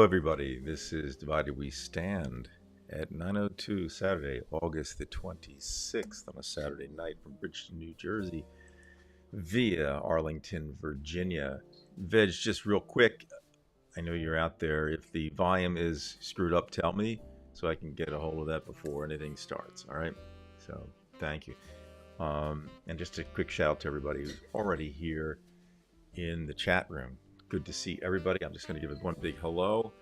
everybody. This is Divided We Stand at 9:02 Saturday, August the 26th, on a Saturday night from Bridgeton, New Jersey, via Arlington, Virginia. Veg, just real quick, I know you're out there. If the volume is screwed up, tell me so I can get a hold of that before anything starts. All right. So thank you. And just a quick shout out to everybody who's already here in the chat room. Good to see everybody. I'm just going to give it one big hello.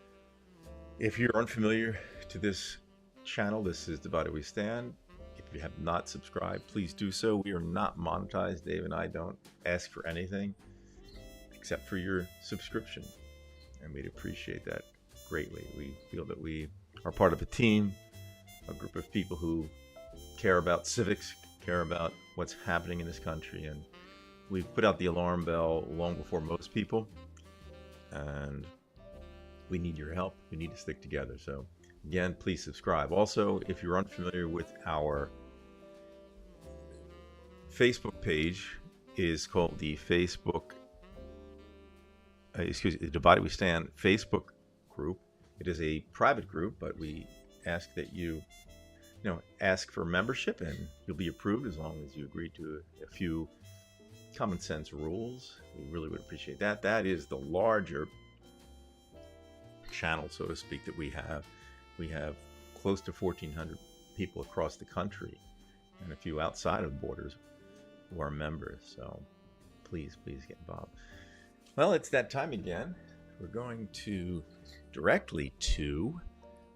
If you're unfamiliar to this channel, this is Divided We Stand. If you have not subscribed, please do so. We are not monetized. Dave and I don't ask for anything except for your subscription, and we'd appreciate that greatly. We feel that we are part of a team, a group of people who care about civics, care about what's happening in this country, and we've put out the alarm bell long before most people, and we need your help. We need to stick together. So again, please subscribe. Also, if you're unfamiliar with our Facebook page, it is called the Divided We Stand Facebook group. It is a private group, but we ask that you ask for membership, and you'll be approved as long as you agree to a few common sense rules. We really would appreciate that. That is the larger channel, so to speak, that we have. We have close to 1,400 people across the country and a few outside of borders who are members. So please get involved. Well, it's that time again. We're going to directly to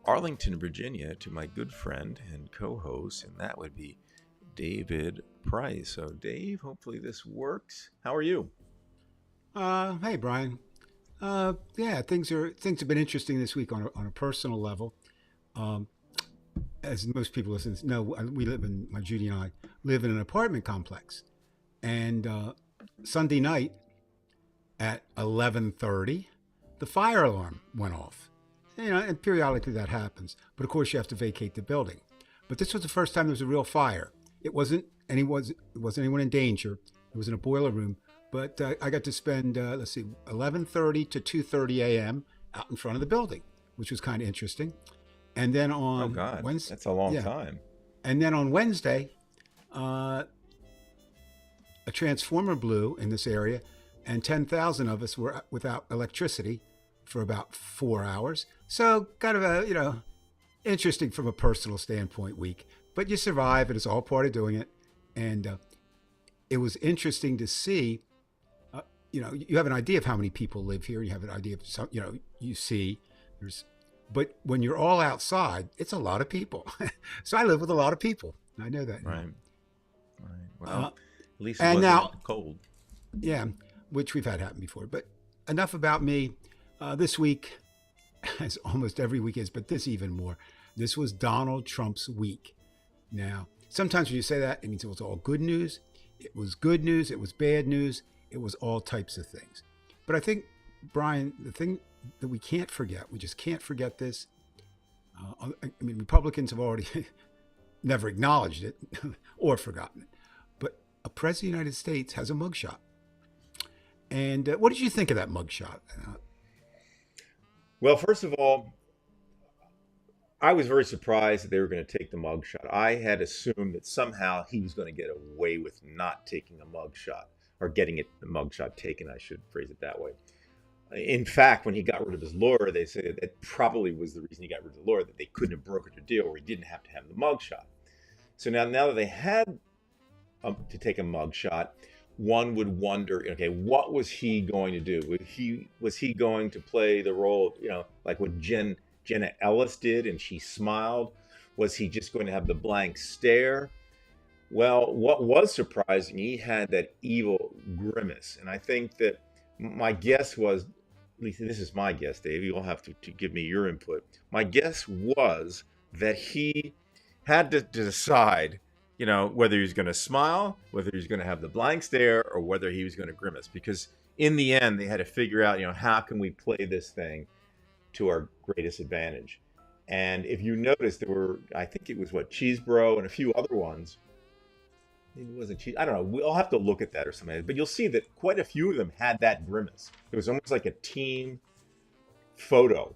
Arlington, Virginia, to my good friend and co-host, and that would be David Price. So Dave, hopefully this works. How are you? Hey, Brian. Yeah, things have been interesting this week on a personal level. As most people listen know, my Judy and I live in an apartment complex, and Sunday night at 11:30, the fire alarm went off. And periodically that happens. But of course, you have to vacate the building. But this was the first time there was a real fire. It wasn't anyone in danger. It was in a boiler room. But I got to spend 11:30 to 2:30 a.m. out in front of the building, which was kind of interesting. And then on Wednesday, that's a long time. And then on Wednesday, a transformer blew in this area, and 10,000 of us were without electricity for about 4 hours. So kind of a interesting from a personal standpoint week. But you survive, and it's all part of doing it. And it was interesting to see. You have an idea of how many people live here. You have an idea of some. You see, but when you're all outside, it's a lot of people. So I live with a lot of people. I know that. Right. Well, at least it wasn't now cold. Yeah, which we've had happen before. But enough about me. This week, as almost every week is, but this even more. This was Donald Trump's week. Now, sometimes when you say that, it means it was all good news. It was good news. It was bad news. It was all types of things. But I think, Brian, the thing that we can't forget, we just can't forget this. Republicans have already never acknowledged it or forgotten it. But a president of the United States has a mugshot. And what did you think of that mugshot? Well, first of all, I was very surprised that they were going to take the mugshot. I had assumed that somehow he was going to get away with not taking a mugshot, or getting the mugshot taken, I should phrase it that way. In fact, when he got rid of his lawyer, they said that probably was the reason he got rid of the lawyer, that they couldn't have brokered a deal where he didn't have to have the mugshot. So now that they had to take a mugshot, one would wonder, okay, what was he going to do? Was he going to play the role, like what Jenna Ellis did, and she smiled? Was he just going to have the blank stare? Well, what was surprising, he had that evil grimace. And I think that my guess was, at least this is my guess, Dave, you'll have to give me your input. My guess was that he had to decide, whether he was going to smile, whether he was going to have the blank stare, or whether he was going to grimace. Because in the end, they had to figure out, how can we play this thing to our greatest advantage? And if you notice, there were, I think it was Cheesebro and a few other ones. Maybe it wasn't Cheese. I don't know. We'll have to look at that or something. But you'll see that quite a few of them had that grimace. It was almost like a team photo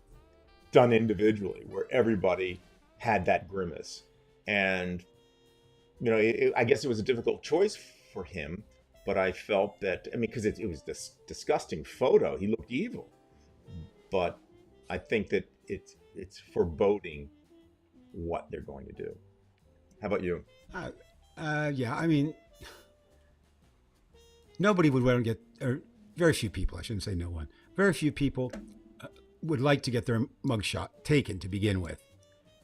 done individually, where everybody had that grimace. And I guess it was a difficult choice for him, but I felt that, I mean, because it was this disgusting photo, he looked evil. But I think that it's foreboding what they're going to do. How about you? Yeah, I mean, nobody would want to get, or very few people, I shouldn't say no one, very few people would like to get their mugshot taken to begin with.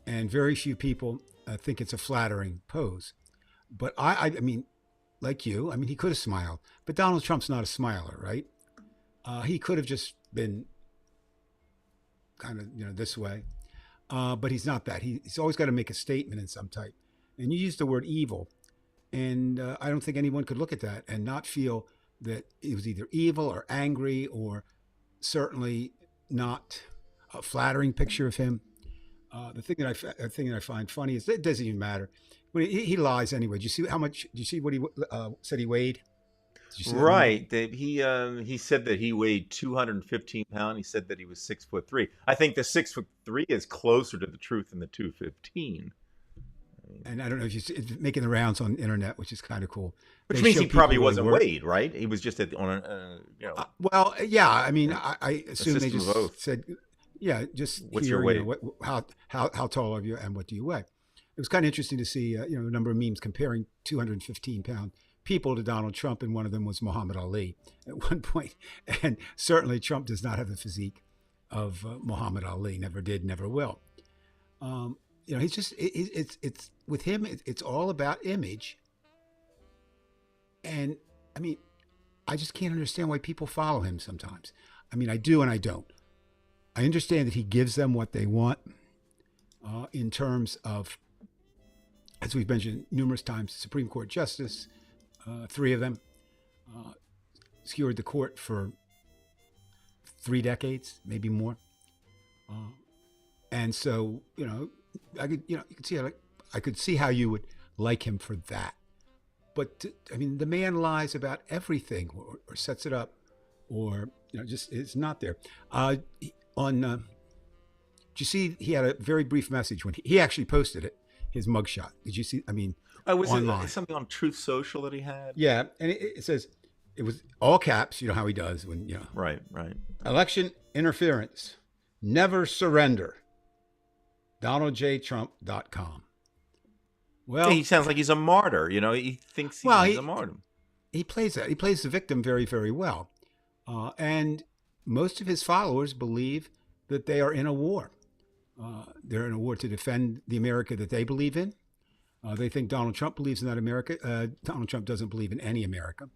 And very few people think it's a flattering pose. But I mean, like you, I mean, he could have smiled, but Donald Trump's not a smiler, right? He could have just been kind of, this way. But he's not that. He's always got to make a statement in some type. And you used the word evil. And I don't think anyone could look at that and not feel that it was either evil or angry, or certainly not a flattering picture of him. The thing that I find funny is it doesn't even matter. When he lies anyway. Did you see what he said he weighed? Right. He said that he weighed 215 pounds. He said that he was 6'3". I think the 6'3" is closer to the truth than the 215. And I don't know if it's making the rounds on the internet, which is kind of cool. Which means he probably wasn't weighed, right? He was just well, yeah. I mean, I assume they just said, yeah, just what's your weight? How tall are you and what do you weigh? It was kind of interesting to see, the number of memes comparing 215-pound people to Donald Trump, and one of them was Muhammad Ali at one point. And certainly Trump does not have the physique of Muhammad Ali. Never did, never will. He's just it's with him. It's all about image. And I mean, I just can't understand why people follow him sometimes. I mean, I do and I don't. I understand that he gives them what they want in terms of, as we've mentioned numerous times, Supreme Court justice, 3 of them, secured the court for 3 decades, maybe more. And so, I could see how you would like him for that. But I mean, the man lies about everything, or sets it up, or just it's not there. Did you see he had a very brief message when he actually posted it, his mugshot? Did you see? I mean, was online. It something on Truth Social that he had? Yeah, and it says, it was all caps. You know how he does when Right. Election interference, never surrender. DonaldJTrump.com. Well, he sounds like he's a martyr. He thinks he's a martyr. He plays that. He plays the victim very, very well. And most of his followers believe that they are in a war. They're in a war to defend the America that they believe in. They think Donald Trump believes in that America. Donald Trump doesn't believe in any America.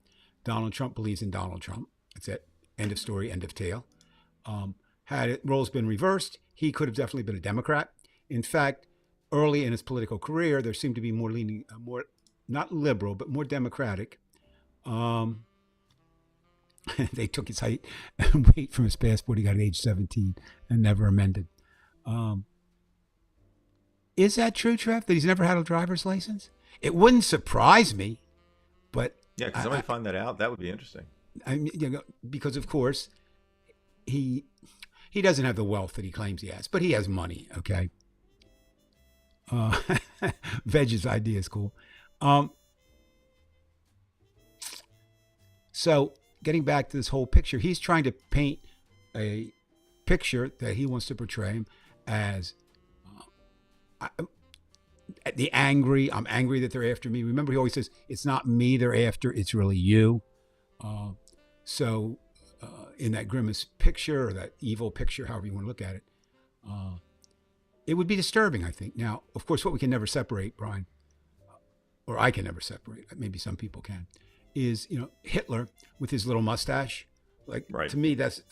Donald Trump believes in Donald Trump. That's it. End of story, end of tale. Had roles been reversed, he could have definitely been a Democrat. In fact, early in his political career, there seemed to be more leaning, more not liberal, but more Democratic. They took his height and weight from his passport. He got at age 17 and never amended. Is that true, Trev, that he's never had a driver's license? It wouldn't surprise me, but yeah, can somebody find that out? That would be interesting. I mean, because of course he doesn't have the wealth that he claims he has, but he has money. Okay. Vege's idea is cool. So getting back to this whole picture, he's trying to paint a picture that he wants to portray him as the angry. I'm angry that they're after me. Remember, he always says, it's not me they're after, it's really you. So in that grimace picture, or that evil picture, however you want to look at it, it would be disturbing, I think. Now, of course, what we can never separate, Brian, or I can never separate, maybe some people can, is Hitler with his little mustache. Like, right. To me, that's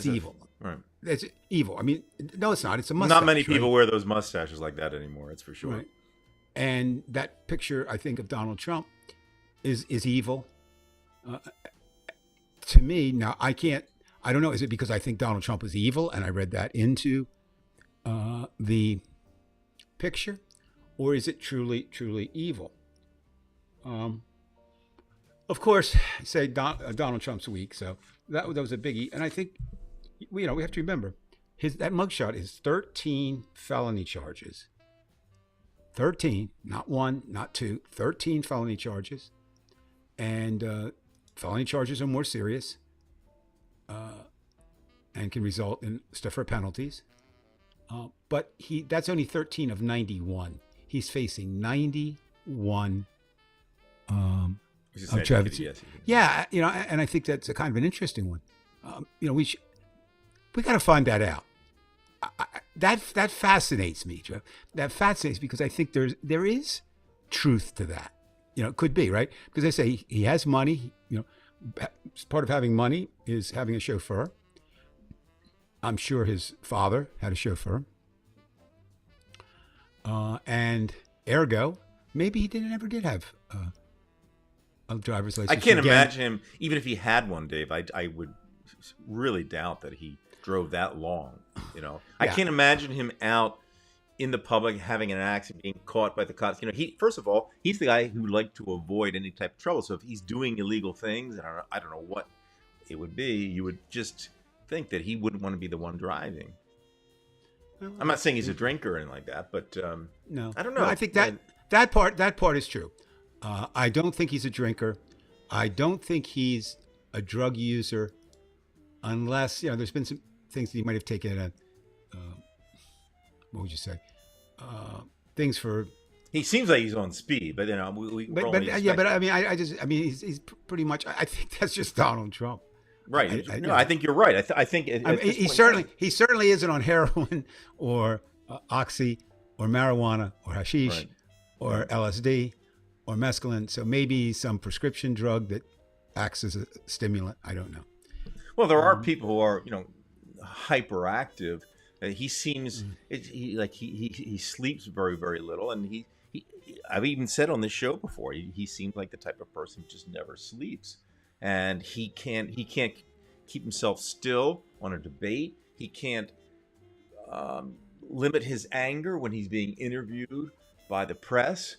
evil. Right. That's evil. I mean, no, it's not. It's a mustache. Not many people wear those mustaches like that anymore. That's for sure. Right. And that picture, I think, of Donald Trump is evil. To me, now I don't know. Is it because I think Donald Trump is evil and I read that into the picture, or is it truly, truly evil? Of course, say Donald Trump's weak, so that was a biggie. And I think, we have to remember, that mugshot is 13 felony charges. 13, not one, not two, 13 felony charges. And felony charges are more serious and can result in stiffer penalties. But that's only 13 of 91. He's facing 91 charges. Yes. Yeah, and I think that's a kind of an interesting one. We got to find that out. That fascinates me, Joe. That fascinates because I think there is truth to that. It could be, right? Because they say he has money. Part of having money is having a chauffeur. I'm sure his father had a chauffeur. And ergo, maybe he never did have a driver's license. I can't imagine him, even if he had one, Dave, I would really doubt that he drove that long. I can't imagine him out in the public having an accident, being caught by the cops. First of all, he's the guy who liked to avoid any type of trouble. So if he's doing illegal things, and I don't know what it would be, you would just think that he wouldn't want to be the one driving. I'm not saying he's a drinker or anything like that, but no, I don't know. No, I think that part is true. I don't think he's a drinker. I don't think he's a drug user, unless there's been some things that he might have taken what would you say? Things for. He seems like he's on speed, but he's pretty much. I think that's just Donald Trump. Right. I think you're right. I think he certainly isn't on heroin or oxy or marijuana or hashish or LSD or mescaline. So maybe some prescription drug that acts as a stimulant. I don't know. Well, there are people who are hyperactive. He seems he sleeps very, very little, and I've even said on this show before, he seems like the type of person who just never sleeps. And he can't keep himself still on a debate. He can't limit his anger when he's being interviewed by the press.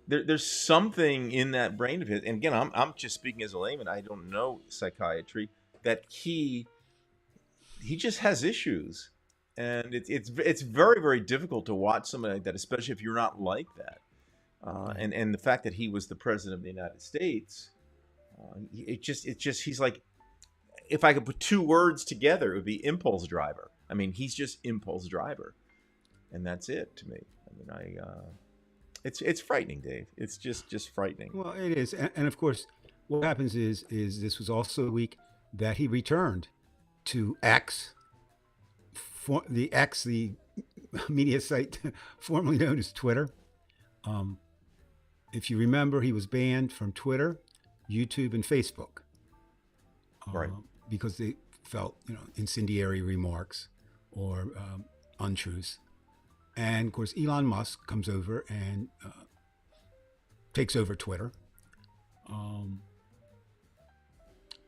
There's something in that brain of his. And again, I'm just speaking as a layman. I don't know psychiatry. That he just has issues, and it's very, very difficult to watch somebody like that, especially if you're not like that. And the fact that he was the president of the United States. He's like, if I could put two words together, it would be impulse driver. I mean, he's just impulse driver, and that's it to me. I mean, it's frightening, Dave. It's just frightening. Well, it is, and of course, what happens is this was also the week that he returned to X, the media site formerly known as Twitter. If you remember, he was banned from Twitter, YouTube, and Facebook, right? Because they felt incendiary remarks or untruths. And of course, Elon Musk comes over and takes over Twitter,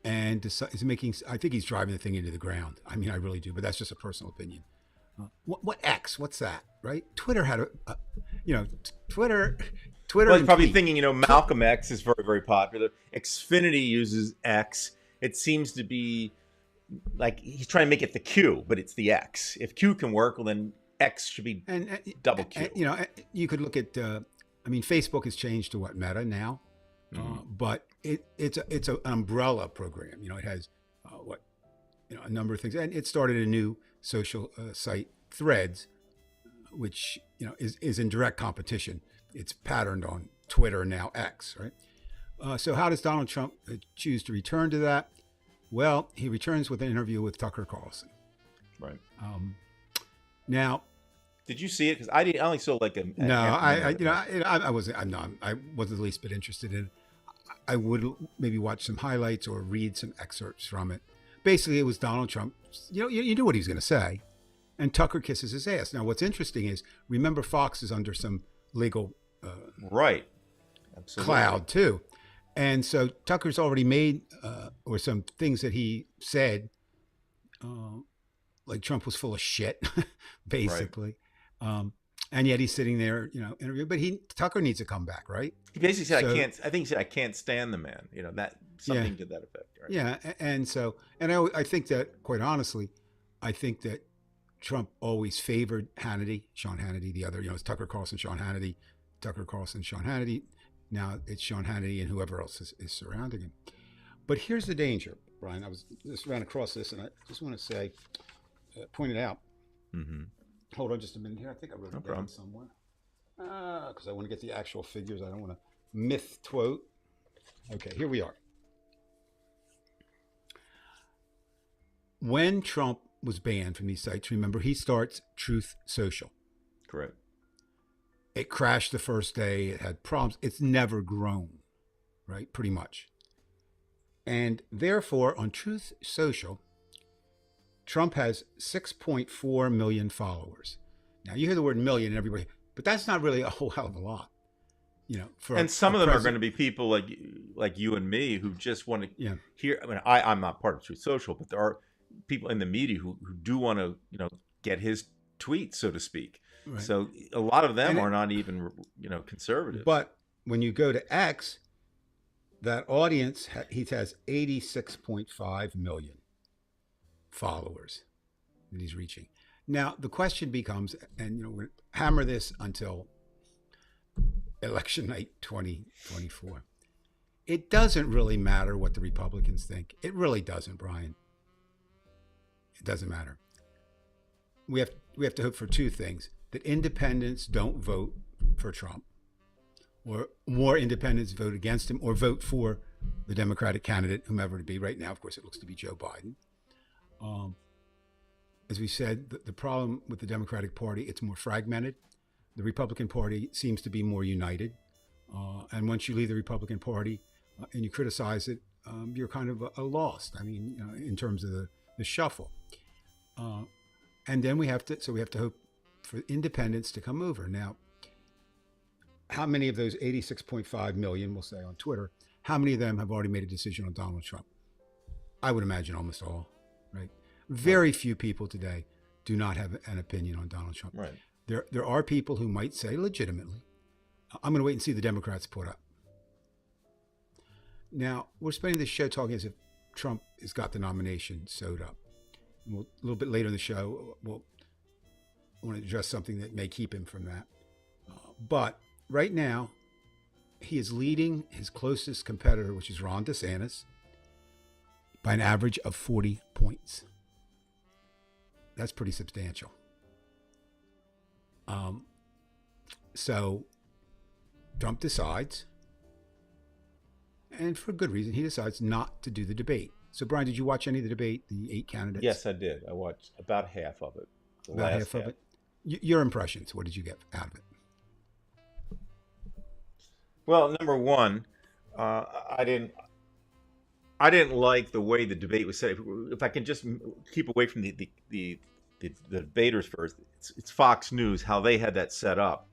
and is making. I think he's driving the thing into the ground. I mean, I really do, but that's just a personal opinion. What X? What's that? Right? Twitter had Twitter. Well, he's probably thinking, Malcolm X is very, very popular. Xfinity uses X. It seems to be like he's trying to make it the Q, but it's the X. If Q can work, well, then X should be double Q. You could look at. Facebook has changed to what, Meta now, but it's an umbrella program. It has a number of things, and it started a new social site, Threads, which is in direct competition. It's patterned on Twitter, now X, right? So how does Donald Trump choose to return to that? Well, he returns with an interview with Tucker Carlson. Right. Now, did you see it? Because I only saw like a. I wasn't. I wasn't the least bit interested in it. I would maybe watch some highlights or read some excerpts from it. Basically, it was Donald Trump. You knew what he was going to say, and Tucker kisses his ass. Now, what's interesting is, remember, Fox is under some legal right, absolutely, cloud too, and so Tucker's already made or some things that he said, like Trump was full of shit, basically. Right. And yet he's sitting there, interview. But Tucker needs to come back, right? He basically said, "I can't." I think he said, "I can't stand the man." That something to that effect. Right? Yeah, and I think that, quite honestly, I think that Trump always favored Hannity, Sean Hannity. The other, it's Tucker Carlson, Sean Hannity, Tucker Carlson, Sean Hannity. Now it's Sean Hannity and whoever else is surrounding him. But here's the danger, Brian. I was just ran across this, and I just want to say, point it out. Mm-hmm. Hold on just a minute here. I think I wrote No it down problem. somewhere. Because I want to get the actual figures. I don't want to myth quote. Okay, here we are. When Trump was banned from these sites, remember, he starts Truth Social. Correct. It crashed the first day. It had problems. It's never grown, right? Pretty much. And therefore, on Truth Social, Trump has 6.4 million followers. Now, you hear the word million and everybody, but that's not really a whole hell of a lot. And some of them are going to be people like you and me who just want to hear. I mean, I'm not part of Truth Social, but there are people in the media who do want to, get his tweets, so to speak. Right. So a lot of them are not even, conservative. But when you go to X, that audience, he has 86.5 million followers that he's reaching. Now, the question becomes, and we'll hammer this until election night 2024. It doesn't really matter what the Republicans think. It really doesn't, Brian. It doesn't matter. We have to hope for two things: that independents don't vote for Trump, or more independents vote against him, or vote for the Democratic candidate, whomever it be. Right now, of course, it looks to be Joe Biden. As we said, the problem with the Democratic Party, it's more fragmented. The Republican Party seems to be more united. And once you leave the Republican Party and you criticize it, you're kind of a lost. I mean, in terms of the shuffle. And then we have to hope for independents to come over. Now, how many of those 86.5 million, we'll say on Twitter, how many of them have already made a decision on Donald Trump? I would imagine almost all, right? Very few people today do not have an opinion on Donald Trump. Right. There are people who might say legitimately, I'm going to wait and see the Democrats put up. Now, we're spending this show talking as if Trump has got the nomination sewed up. A little bit later in the show, I want to address something that may keep him from that. But right now, he is leading his closest competitor, which is Ron DeSantis, by an average of 40 points. That's pretty substantial. So Trump decides, and for good reason, he decides not to do the debate. So, Brian, did you watch any of the debate, the 8 candidates? Yes, I did. I watched about half of it. About half of it? Your impressions, what did you get out of it? Well, number one, I didn't like the way the debate was set. If I can just keep away from the debaters first, it's Fox News, how they had that set up,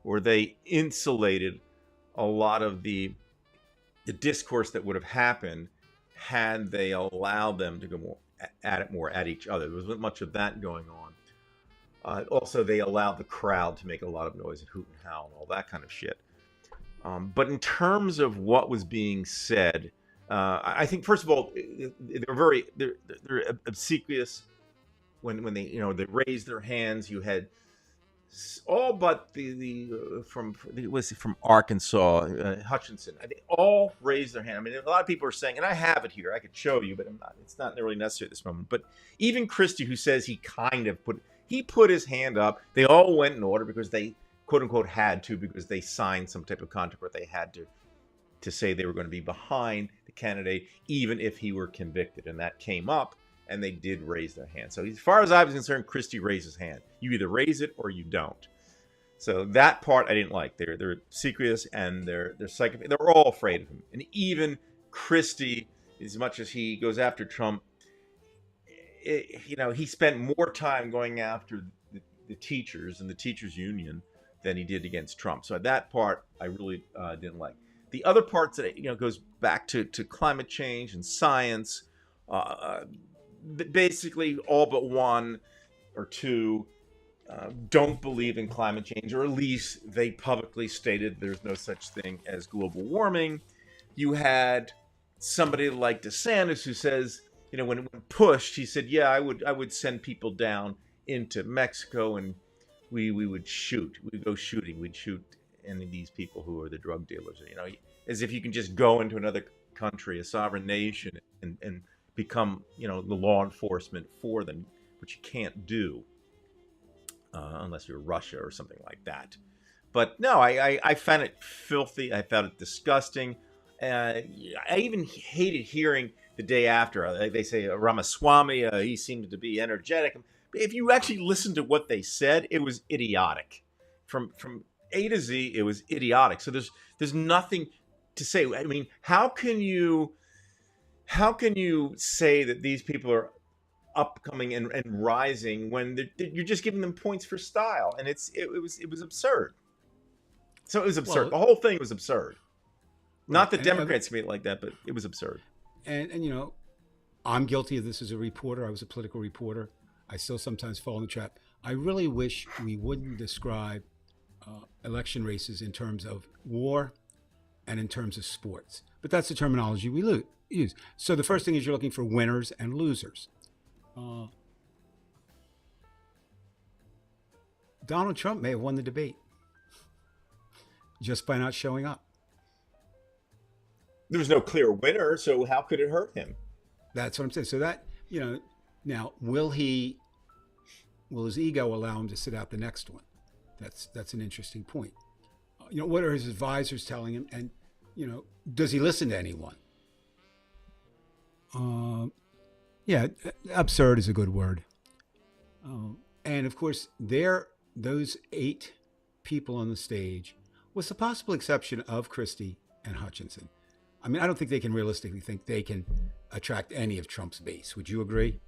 where they insulated a lot of the discourse that would have happened had they allowed them to go more at each other. There wasn't much of that going on. Also, they allowed the crowd to make a lot of noise and hoot and howl and all that kind of shit. But in terms of what was being said, I think first of all, they're obsequious when they they raised their hands. You had all but from Arkansas, Hutchinson. They all raised their hand. I mean, a lot of people are saying, and I have it here, I could show you, but it's not really necessary at this moment. But even Christie, who says he kind of put his hand up. They all went in order because they, quote unquote, had to, because they signed some type of contract where they had to say they were going to be behind the candidate, even if he were convicted. And that came up, and they did raise their hand. So as far as I was concerned, Christie raised his hand. You either raise it or you don't. So that part I didn't like. They're obsequious and they're psychopath. They're all afraid of him. And even Christie, as much as he goes after Trump, he spent more time going after the teachers and the teachers union than he did against Trump. So that part I really didn't like. The other parts that goes back to climate change and science. Basically, all but one or two don't believe in climate change, or at least they publicly stated there's no such thing as global warming. You had somebody like DeSantis who says, when pushed, he said, "Yeah, I would send people down into Mexico, and we would shoot. We'd go shooting. We'd shoot any of these people who are the drug dealers. As if you can just go into another country, a sovereign nation, and become, the law enforcement for them, which you can't do unless you're Russia or something like that. But no, I found it filthy. I found it disgusting. I even hated hearing the day after. They say Ramaswamy, he seemed to be energetic. If you actually listen to what they said, it was idiotic. From A to Z, it was idiotic. So there's nothing to say. I mean, how can you say that these people are upcoming and rising when you're just giving them points for style? And it was absurd. So it was absurd. Well, The whole thing was absurd. Not that and Democrats made it like that, but it was absurd. and I'm guilty of this as a reporter. I was a political reporter. I still sometimes fall in the trap. I really wish we wouldn't describe election races in terms of war and in terms of sports. But that's the terminology we use. So the first thing is you're looking for winners and losers. Donald Trump may have won the debate just by not showing up. There was no clear winner, so how could it hurt him? That's what I'm saying. So that, now will his ego allow him to sit out the next one? That's an interesting point. What are his advisors telling him? And, does he listen to anyone? Yeah, absurd is a good word. And of course, those 8 people on the stage, with the possible exception of Christie and Hutchinson. I mean, I don't think they can realistically think they can attract any of Trump's base. Would you agree?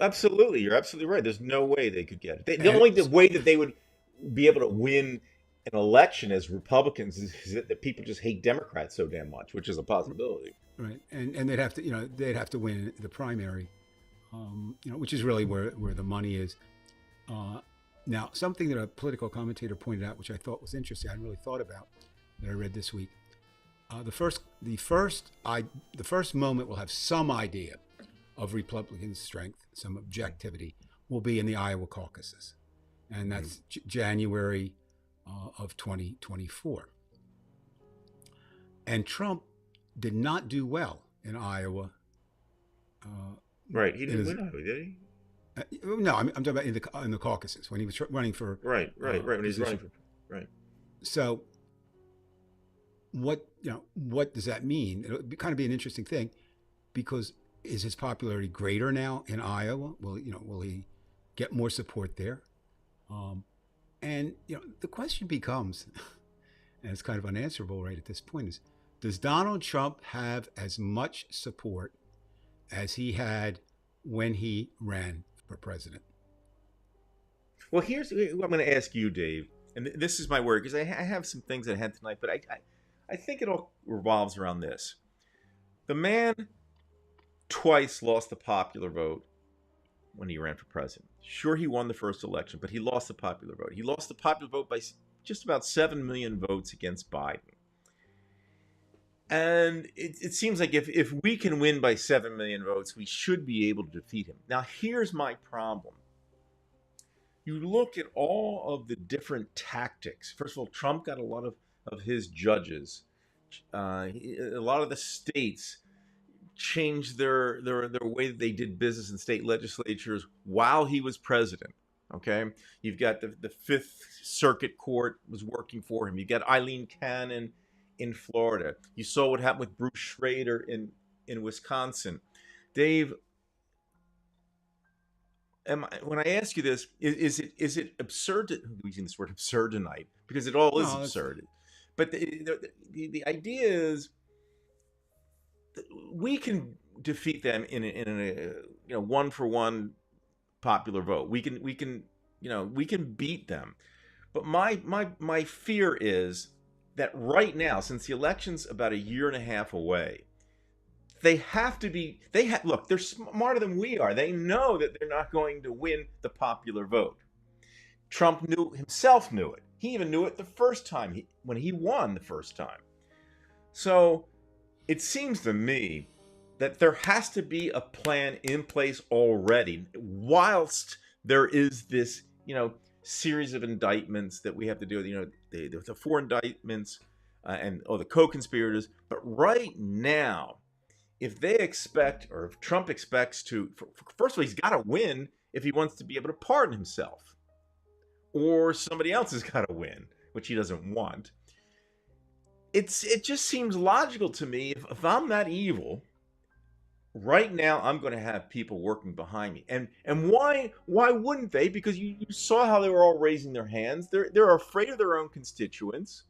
Absolutely. You're absolutely right. There's no way they could get it. The only way that they would be able to win an election as Republicans is that the people just hate Democrats so damn much, which is a possibility. Right. And they'd have to win the primary, which is really where the money is. Now, something that a political commentator pointed out, which I thought was interesting, I hadn't really thought about, that I read this week. The first moment we'll have some idea of Republican strength, some objectivity, will be in the Iowa caucuses, and that's January of 2024. And Trump did not do well in Iowa. Right, he didn't win Iowa, did he? No, I'm talking about in the caucuses when he was running for right when he was running for right. So what does that mean? It'll kind of be an interesting thing, because is his popularity greater now in Iowa? Will he get more support there? And the question becomes, and it's kind of unanswerable right at this point, is does Donald Trump have as much support as he had when he ran for president? Well, here's what I'm going to ask you, Dave, and this is my word, because I have some things that I had tonight, but I think it all revolves around this. The man twice lost the popular vote when he ran for president. Sure, he won the first election, but he lost the popular vote. He lost the popular vote by just about 7 million votes against Biden. And it seems like if we can win by 7 million votes, we should be able to defeat him. Now, here's my problem. You look at all of the different tactics. First of all, Trump got a lot of his judges. A lot of the states changed their way that they did business in state legislatures while he was president. Okay, you've got the Fifth Circuit Court was working for him. You got Eileen Cannon in Florida. You saw what happened with Bruce Schrader in Wisconsin. Dave, when I ask you this, is it absurd? I'm using this word absurd tonight because it all is absurd. But the idea is we can defeat them in a 1-for-1 popular vote. We can beat them. But my fear is that right now, since the election's about 1.5 years away, look, they're smarter than we are. They know that they're not going to win the popular vote. Trump himself knew it. He even knew it the first time when he won the first time. So it seems to me that there has to be a plan in place already, whilst there is this, series of indictments that we have to do. The four indictments, and the co-conspirators. But right now, if they expect, or if Trump expects to, first of all, he's got to win if he wants to be able to pardon himself, or somebody else has got to win, which he doesn't want. It just seems logical to me, if I'm that evil, right now I'm going to have people working behind me. And why wouldn't they? Because you saw how they were all raising their hands. They're afraid of their own constituents.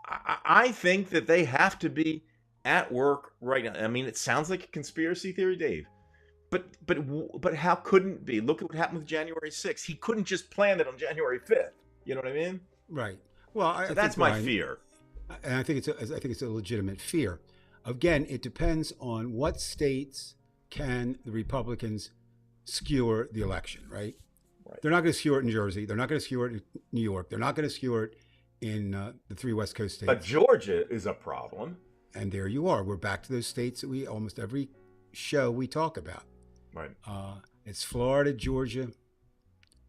I think that they have to be at work right now. I mean, it sounds like a conspiracy theory, Dave. But how couldn't it be? Look at what happened with January 6th. He couldn't just plan it on January 5th. You know what I mean? Right. Well, So that's my fear. and I think it's a legitimate fear. Again, it depends on what states can the Republicans skewer the election. Right. Right. They're not going to skewer it in Jersey. They're not going to skewer it in New York. They're not going to skewer it in the three West Coast states. But Georgia is a problem. And there you are. We're back to those states that we almost every show we talk about. Right. It's Florida, Georgia,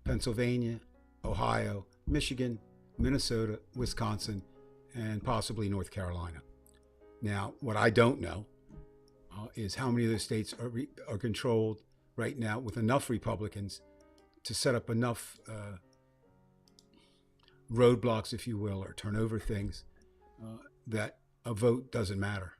Pennsylvania, Ohio, Michigan, Minnesota, Wisconsin, and possibly North Carolina. Now, what I don't know is how many of those states are controlled right now with enough Republicans to set up enough roadblocks, if you will, or turn over things that a vote doesn't matter.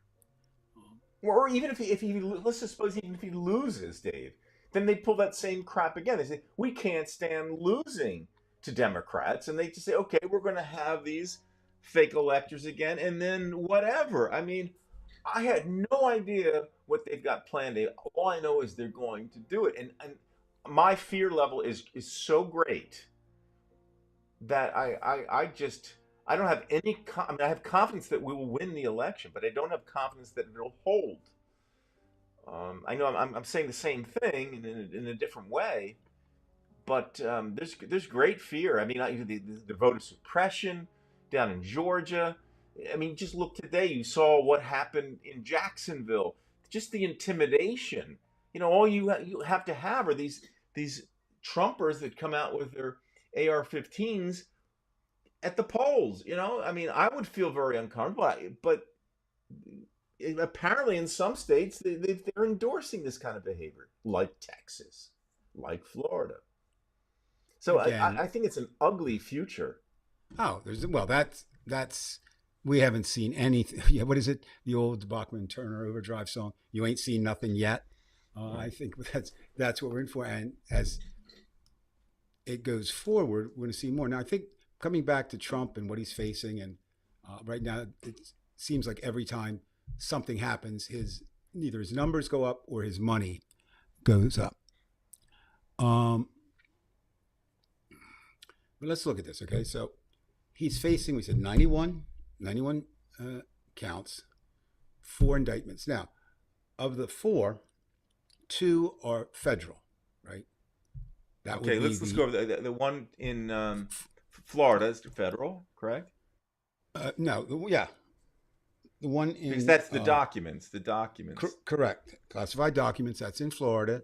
Or even if he let's just suppose even if he loses, Dave, then they pull that same crap again. They say we can't stand losing to Democrats, and they just say, okay, we're going to have these fake electors again, and then whatever. I mean, I had no idea what they've got planned. All I know is they're going to do it, and my fear level is so great that I don't have any. I mean, I have confidence that we will win the election, but I don't have confidence that it'll hold. I know I'm saying the same thing in a different way, but there's great fear. I mean, the voter suppression down in Georgia. I mean, just look today. You saw what happened in Jacksonville. Just the intimidation. All you have to have are these Trumpers that come out with their AR-15s at the polls. I mean, I would feel very uncomfortable, but apparently in some states they're endorsing this kind of behavior, like Texas, like Florida. So Again, I think it's an ugly future. That's we haven't seen anything. Yeah, what is it? The old Bachman Turner Overdrive song. You ain't seen nothing yet. I think that's what we're in for. And as it goes forward, we're going to see more. Now, I think coming back to Trump and what he's facing, and right now it seems like every time something happens, either his numbers go up or his money goes up. But let's look at this, okay? So he's facing, we said 91 counts, 4 indictments. Now, of the 4, 2 are federal, right? That Okay, let's go over the one in Florida is federal, correct? No, yeah. The one in... Because that's the documents. The documents. Correct. Classified documents, that's in Florida.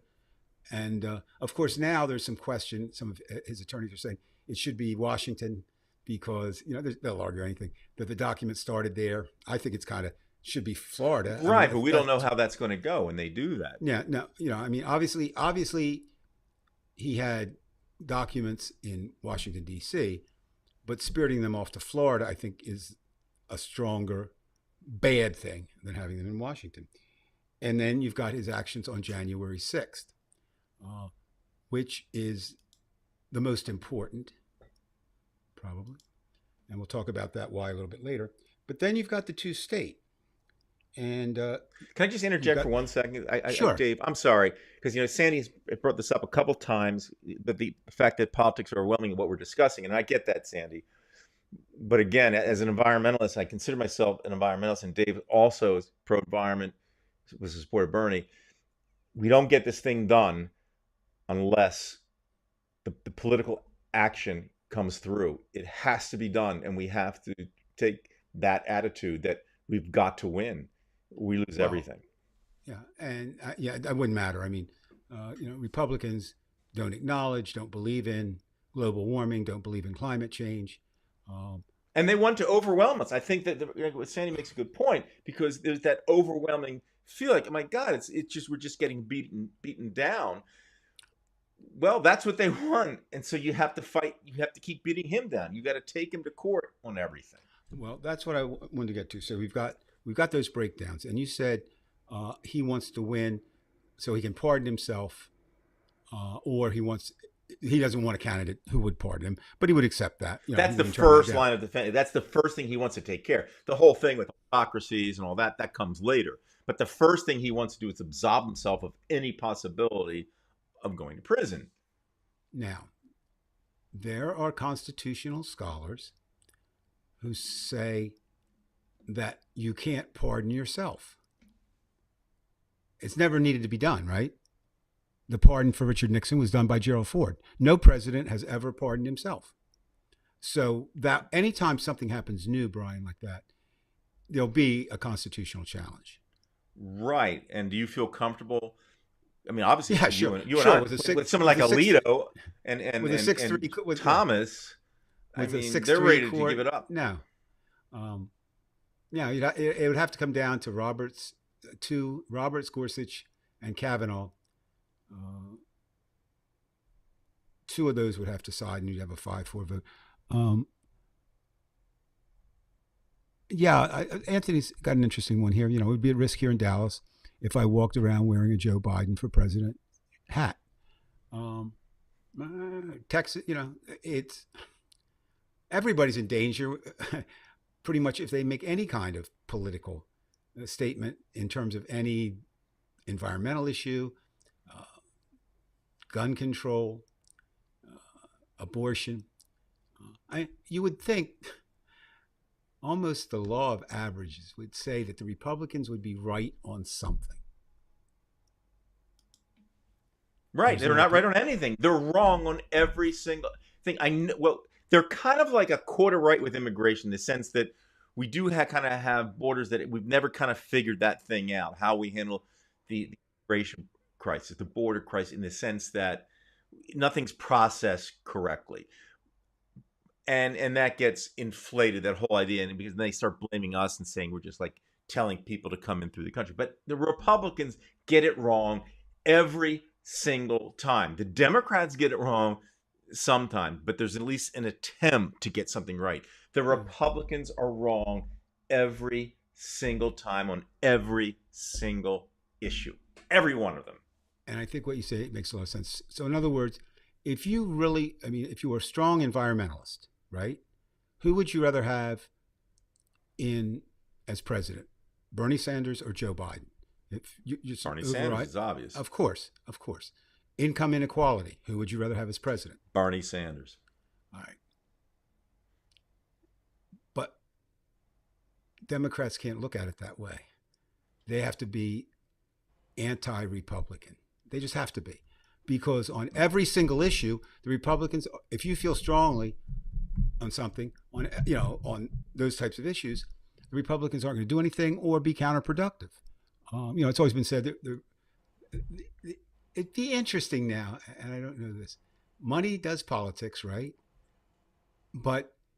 And of course, now there's some question. Some of his attorneys are saying it should be Washington because, they'll argue anything, that the document started there. I think it's should be Florida. Right, but we don't know how that's going to go when they do that. Yeah, no, I mean, obviously he had documents in Washington, D.C., but spiriting them off to Florida, I think, is a stronger bad thing than having them in Washington. And then you've got his actions on January 6th, which is the most important, probably. And we'll talk about that why a little bit later. But then you've got the 2 state. And can I just interject for 1 second? Sure. Dave, I'm sorry, because Sandy's brought this up a couple times, the fact that politics are overwhelming in what we're discussing, and I get that, Sandy. But again, as an environmentalist, I consider myself an environmentalist, and Dave also is pro-environment, was a supporter of Bernie. We don't get this thing done unless the political action comes through. It has to be done, and we have to take that attitude that we've got to win. We lose everything. Yeah, and yeah, that wouldn't matter. I mean, Republicans don't acknowledge, don't believe in global warming, don't believe in climate change. Um, And they want to overwhelm us. I think that Sandy makes a good point, because there's that overwhelming feel like, oh my God, it's just we're just getting beaten down. Well, that's what they want, and so you have to fight. You have to keep beating him down. You got to take him to court on everything. well, that's what I wanted to get to. So we've got those breakdowns, and you said he wants to win so he can pardon himself, or he doesn't want a candidate who would pardon him, but he would accept that. That's the first line of defense. That's the first thing he wants to take care of. The whole thing with autocracies and all that comes later. But the first thing he wants to do is absolve himself of any possibility of going to prison. Now, there are constitutional scholars who say that you can't pardon yourself. It's never needed to be done, right? The pardon for Richard Nixon was done by Gerald Ford. No president has ever pardoned himself. So that anytime something happens new, Brian, like that, there'll be a constitutional challenge. Right. And do you feel comfortable? I mean, obviously, Yeah, you sure. and Sure. I, with someone like Alito and with a 6-3 and Thomas, I with a mean, 6-3 they're ready court, to give it up. No. Yeah, it would have to come down to Roberts, Gorsuch, and Kavanaugh. Two of those would have to side, and you'd have a 5-4 vote. Anthony's got an interesting one here. It would be at risk here in Dallas if I walked around wearing a Joe Biden for president hat. Texas, it's everybody's in danger. Pretty much, if they make any kind of political statement in terms of any environmental issue, gun control, abortion, you would think almost the law of averages would say that the Republicans would be right on something. Right. They're not right on anything. They're wrong on every single thing. Well, they're kind of like a quarter right with immigration, in the sense that we do kind of have borders that we've never kind of figured that thing out, how we handle the immigration crisis, the border crisis, in the sense that nothing's processed correctly. And that gets inflated, that whole idea, and because they start blaming us and saying we're just like telling people to come in through the country. But the Republicans get it wrong every single time. The Democrats get it wrong sometimes, but there's at least an attempt to get something right. The Republicans are wrong every single time on every single issue, every one of them. And I think what you say makes a lot of sense. So in other words, if you were a strong environmentalist, right, who would you rather have in as president, Bernie Sanders or Joe Biden? Bernie Sanders is obvious. Of course. Income inequality, who would you rather have as president? Bernie Sanders. All right. But Democrats can't look at it that way. They have to be anti-Republican. They just have to be. Because on every single issue, the Republicans, if you feel strongly on something, on those types of issues, the Republicans aren't going to do anything or be counterproductive. It's always been said that it'd be interesting now, and I don't know this. Money does politics, right?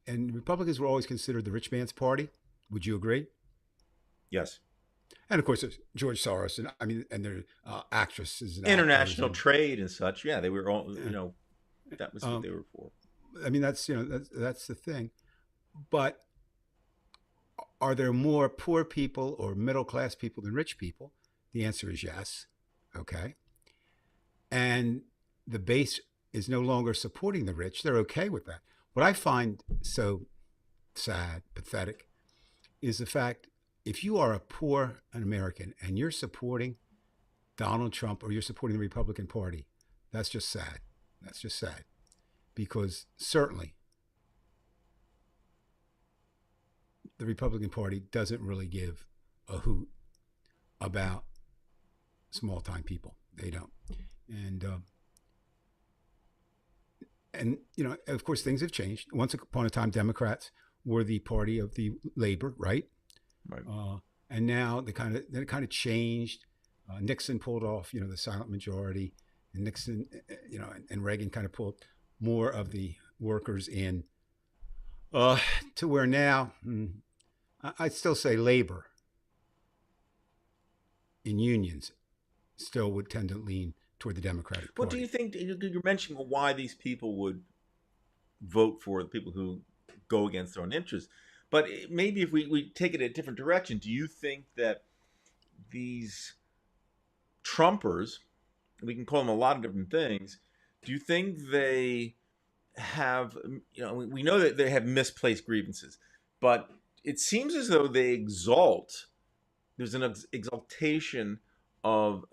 And Republicans were always considered the rich man's party. Would you agree? Yes. And of course, there's George Soros, and there are actresses and international trade and such. Yeah, they were all, that was what they were for. That's the thing. But are there more poor people or middle class people than rich people? The answer is yes. Okay. And the base is no longer supporting the rich. They're okay with that. What I find so sad, pathetic, is the fact, if you are a poor American and you're supporting Donald Trump or you're supporting the Republican Party, that's just sad. That's just sad. Because certainly the Republican Party doesn't really give a hoot about small-time people. They don't. And of course, things have changed. Once upon a time, Democrats were the party of the labor, right? Right. And now it kind of changed. Nixon pulled off, the silent majority, and Nixon, and Reagan kind of pulled more of the workers in, to where now, I'd still say labor in unions still would tend to lean toward the Democratic What do Party. you think? You're mentioning why these people would vote for the people who go against their own interests. But maybe if we take it a different direction, do you think that these Trumpers, we can call them a lot of different things, do you think they have, we know that they have misplaced grievances, but it seems as though they there's an exaltation of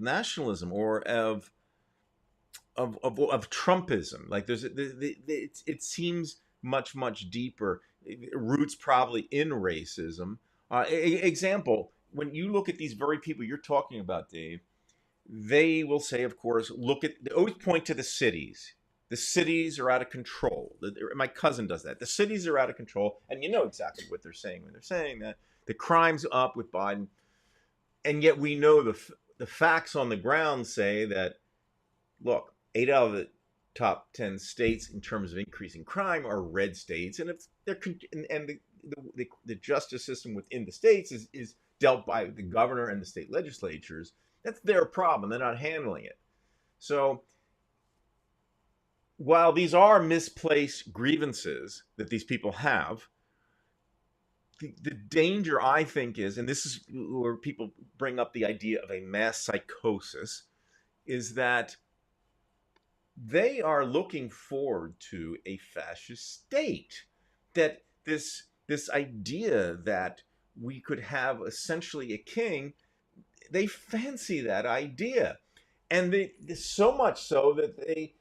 nationalism or of Trumpism. Like it seems much deeper. Roots probably in racism. Example: when you look at these very people you're talking about, Dave, they will say, of course, they always point to the cities. The cities are out of control. My cousin does that. The cities are out of control, and you know exactly what they're saying when they're saying that. The crime's up with Biden, and yet we know the facts on the ground say that, look, 8 out of the top 10 states in terms of increasing crime are red states, and if they're the justice system within the states is dealt by the governor and the state legislatures. That's their problem. They're not handling it. So while these are misplaced grievances that these people have, the danger, I think, is, and this is where people bring up the idea of a mass psychosis, is that they are looking forward to a fascist state. That this idea that we could have essentially a king, they fancy that idea. And so much so that they,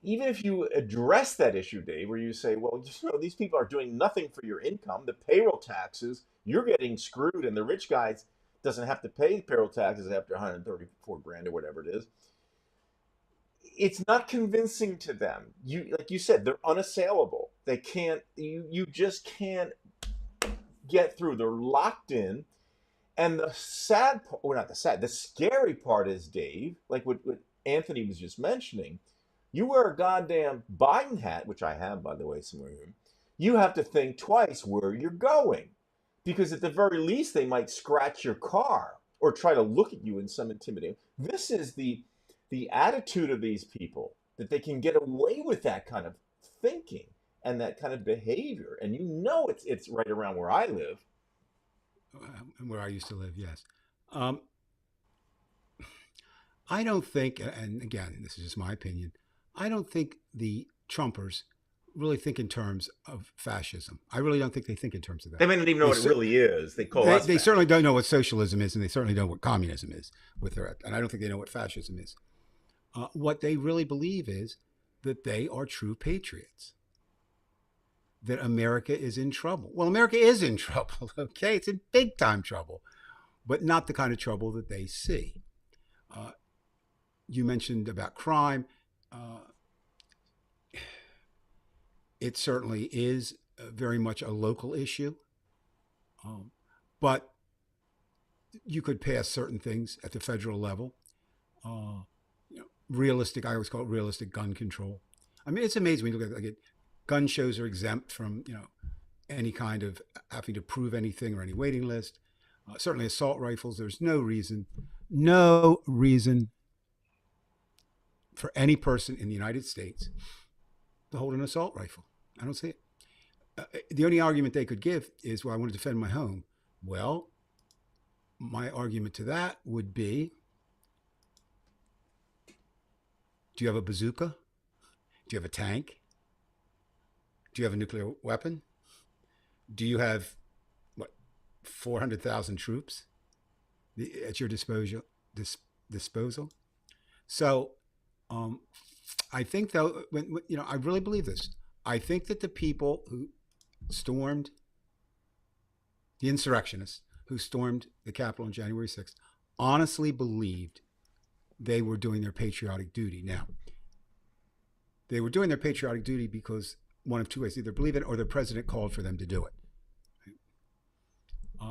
even if you address that issue, Dave, where you say, well, these people are doing nothing for your income, the payroll taxes, you're getting screwed, and the rich guys doesn't have to pay payroll taxes after 134 grand or whatever it is. It's not convincing to them. Like you said, they're unassailable. They can't, you just can't get through. They're locked in. And the sad part, or not the sad, the scary part is, Dave, like what Anthony was just mentioning, you wear a goddamn Biden hat, which I have, by the way, somewhere here. You have to think twice where you're going. Because at the very least, they might scratch your car or try to look at you in some intimidating. This is the attitude of these people, that they can get away with that kind of thinking and that kind of behavior. And it's right around where I live. Where I used to live, yes. I don't think, and again, this is just my opinion, I don't think the Trumpers really think in terms of fascism. I really don't think they think in terms of that. They may not even know what it really is. They certainly don't know what socialism is, and they certainly don't know what communism is. And I don't think they know what fascism is. What they really believe is that they are true patriots. That America is in trouble. Well, America is in trouble, okay? It's in big time trouble, but not the kind of trouble that they see. You mentioned about crime. It certainly is very much a local issue, but you could pass certain things at the federal level. Realistic, I always call it realistic gun control. I mean, it's amazing when you look at gun shows are exempt from any kind of having to prove anything or any waiting list. Certainly assault rifles, there's no reason for any person in the United States to hold an assault rifle. I don't see it. The only argument they could give is, well, I want to defend my home. Well, my argument to that would be, do you have a bazooka? Do you have a tank? Do you have a nuclear weapon? Do you have, 400,000 troops at your disposal? So, I think, though, I really believe this. I think that the people who stormed, the insurrectionists who stormed the Capitol on January 6th, honestly believed they were doing their patriotic duty. Now, they were doing their patriotic duty because one of two ways: either believe it or the president called for them to do it.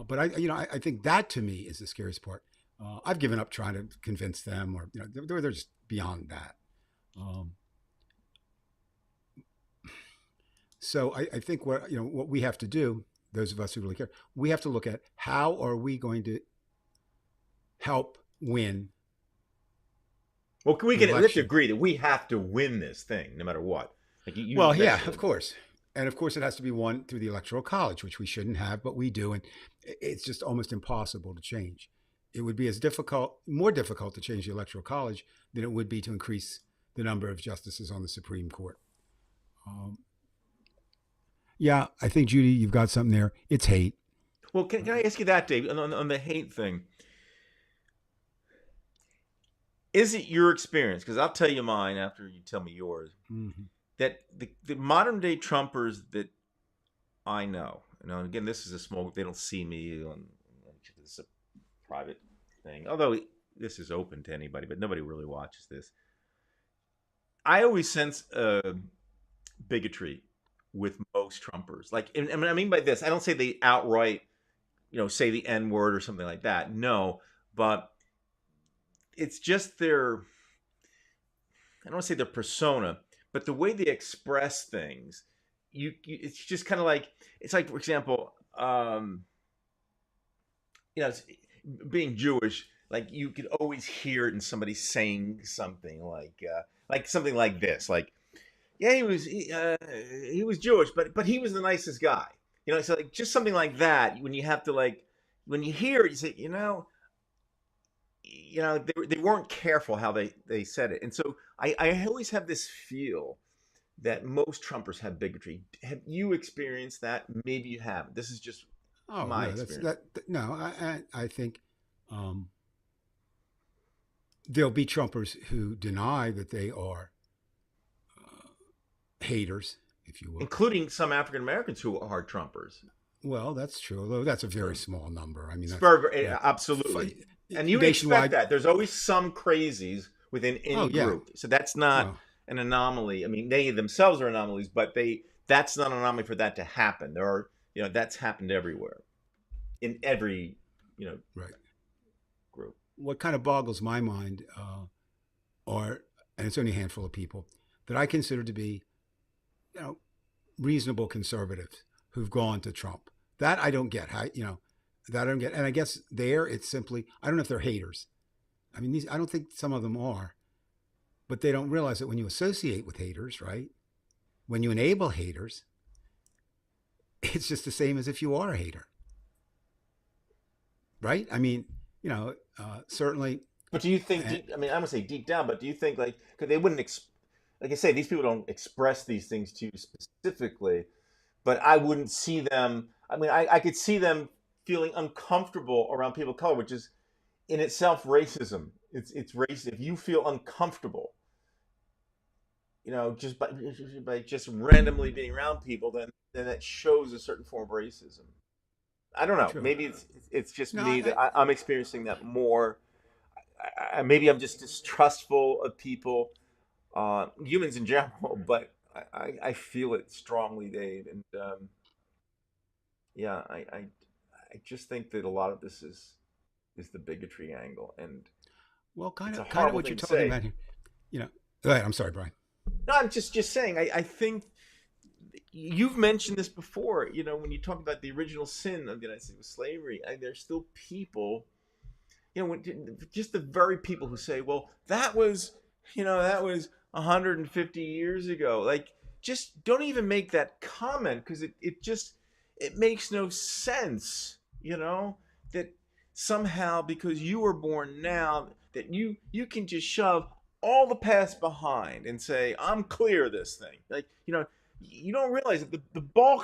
But I think that to me is the scariest part. I've given up trying to convince them, or they're just beyond that. Um, so I think what we have to do, those of us who really care, we have to look at how are we going to help win Well, an we have to election. agree that we have to win this thing no matter what. Like you Well, yeah, mentioned of it. course. And of course, it has to be won through the Electoral College, which we shouldn't have, but we do. And it's just almost impossible to change. It would be more difficult to change the Electoral College than it would be to increase the number of justices on the Supreme Court. Um, yeah, I think, Judy, you've got something there. It's hate. Well, can I ask you that, Dave, on the hate thing? Is it your experience? Because I'll tell you mine after you tell me yours. Hmm. That the modern day Trumpers that I know, and again, this is a small. They don't see me on. This is a private thing. Although this is open to anybody, but nobody really watches this. I always sense bigotry with most Trumpers. Like, and I mean by this, I don't say they outright, say the N word or something like that. No, but it's just their. I don't want to say their persona, but the way they express things. It's just kind of like it's like, for example, it's, being Jewish. Like you could always hear it in somebody saying something like something like this, like yeah, he was Jewish, but he was the nicest guy. So like just something like that. When you have to like when you hear it, you say, they weren't careful how they said it, and so I always have this feel that most Trumpers have bigotry. Have you experienced that? Maybe you haven't. This is just Oh my no, that's experience. that. No, I think um, there'll be Trumpers who deny that they are haters, if you will. Including some African Americans who are Trumpers. Well, that's true, although that's a very small number. I mean, that's Sperber, you know, absolutely. And you would expect nationwide. that. There's always some crazies within Oh any yeah, group. So that's not well, an anomaly. I mean, they themselves are anomalies, but that's not an anomaly for that to happen. There are, that's happened everywhere in every, you know, right. group. What kind of boggles my mind are, and it's only a handful of people that I consider to be, you know, reasonable conservatives who've gone to Trump. That I don't get. That I don't get. And I guess there it's simply I don't know if they're haters. I mean, I don't think some of them are, but they don't realize that when you associate with haters, right? When you enable haters, it's just the same as if you are a hater, right? I mean, certainly. But do you think, uh, I mean, I'm going to say deep down, but do you think, like, because they wouldn't, like I say, these people don't express these things to you specifically, but I wouldn't see them, I mean, I could see them feeling uncomfortable around people of color, which is in itself racism. It's racist. If you feel uncomfortable, just by just randomly being around people, then that shows a certain form of racism. I don't know. True. Maybe it's just No, me that I'm experiencing that more. Maybe I'm just distrustful of people, humans in general, but I feel it strongly, Dave. And yeah, I just think that a lot of this is the bigotry angle, and well, it's a kind of horrible what thing you're to talking say. about here. You know, Go ahead. I'm sorry, Brian. No, I'm just saying. I think you've mentioned this before. When you talk about the original sin of the United States with slavery, there's still people. Just the very people who say, "Well, that was 150 years ago." Like, just don't even make that comment because it makes no sense. That somehow because you were born now that you can just shove all the past behind and say, "I'm clear of this thing." Like, you don't realize that the ball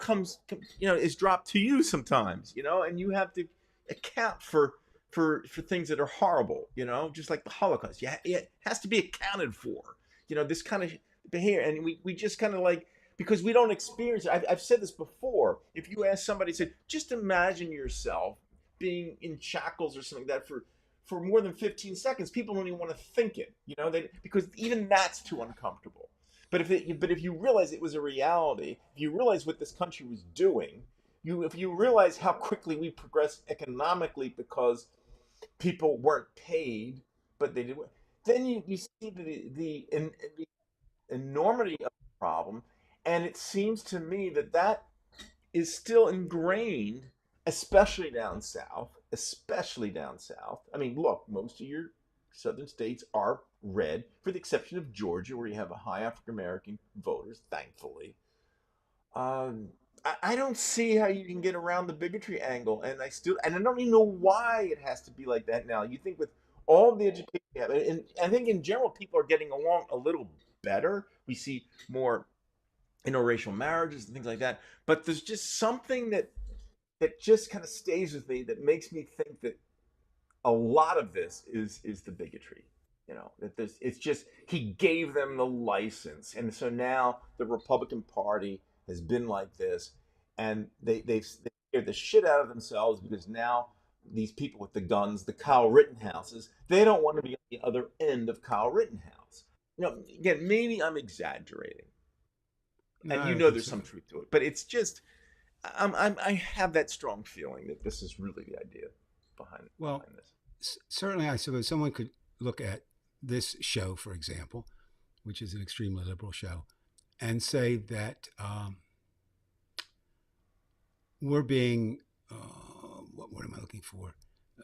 is dropped to you sometimes, and you have to account for things that are horrible, just like the Holocaust. Yeah, it has to be accounted for. This kind of behavior, and we just kind of like because we don't experience it. I've said this before. If you ask somebody, say, just imagine yourself being in shackles or something like that for more than 15 seconds, people don't even want to think it. Because even that's too uncomfortable. But if you realize it was a reality, if you realize what this country was doing, if you realize how quickly we progressed economically because people weren't paid, but they did. Then you see the enormity of the problem, and it seems to me that that is still ingrained, especially down south. Especially down south. I mean, look, most of your southern states are red, for the exception of Georgia, where you have a high African American voters, thankfully. Um, I don't see how you can get around the bigotry angle, and I don't even know why it has to be like that now. You think with all the education we have, and I think in general people are getting along a little better. We see more interracial marriages and things like that, but there's just something that just kind of stays with me that makes me think that a lot of this is the bigotry. That there's it's just he gave them the license, and so now the Republican Party has been like this, and they've scared the shit out of themselves because now these people with the guns, the Kyle Rittenhouses, they don't want to be on the other end of Kyle Rittenhouse. Again, maybe I'm exaggerating, No, and I don't think there's so. some truth to it, but it's just I have that strong feeling that this is really the idea behind Well, this. certainly, I suppose someone could look at this show, for example, which is an extremely liberal show, and say that we're being, what am I looking for?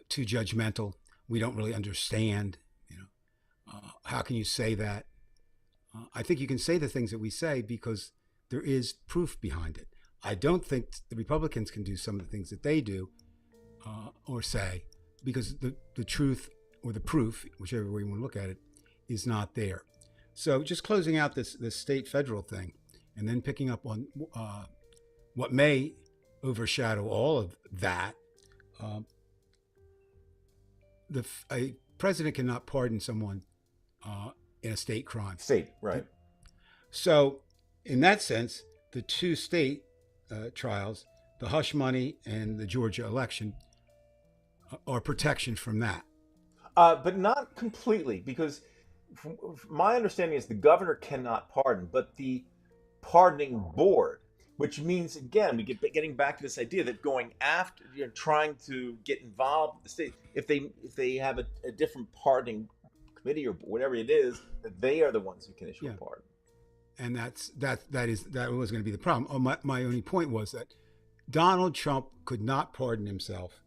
Too judgmental. We don't really understand. How can you say that? I think you can say the things that we say because there is proof behind it. I don't think the Republicans can do some of the things that they do or say because the truth or the proof, whichever way you want to look at it, is not there. So just closing out this state federal thing and then picking up on what may overshadow all of that. Um, a president cannot pardon someone in a state crime. State, right? So, in that sense, the two state trials, the hush money and the Georgia election, are protection from that. But not completely, because my understanding is the governor cannot pardon, but the pardoning board, which means again we get getting back to this idea that going after, trying to get involved with the state, if they have a different pardoning committee or whatever it is, that they are the ones who can issue a Yeah, pardon. and that was going to be the problem. Oh, my only point was that Donald Trump could not pardon himself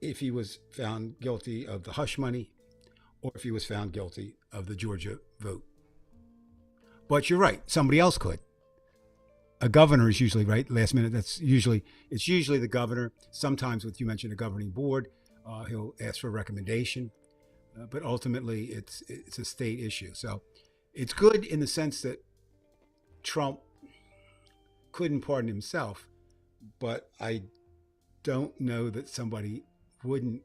if he was found guilty of the hush money or if he was found guilty of the Georgia vote. But you're right, somebody else could. A governor is usually right last minute. It's usually the governor. Sometimes, with you mentioned a governing board, he'll ask for a recommendation, but ultimately it's a state issue. So it's good in the sense that Trump couldn't pardon himself, but I don't know that somebody wouldn't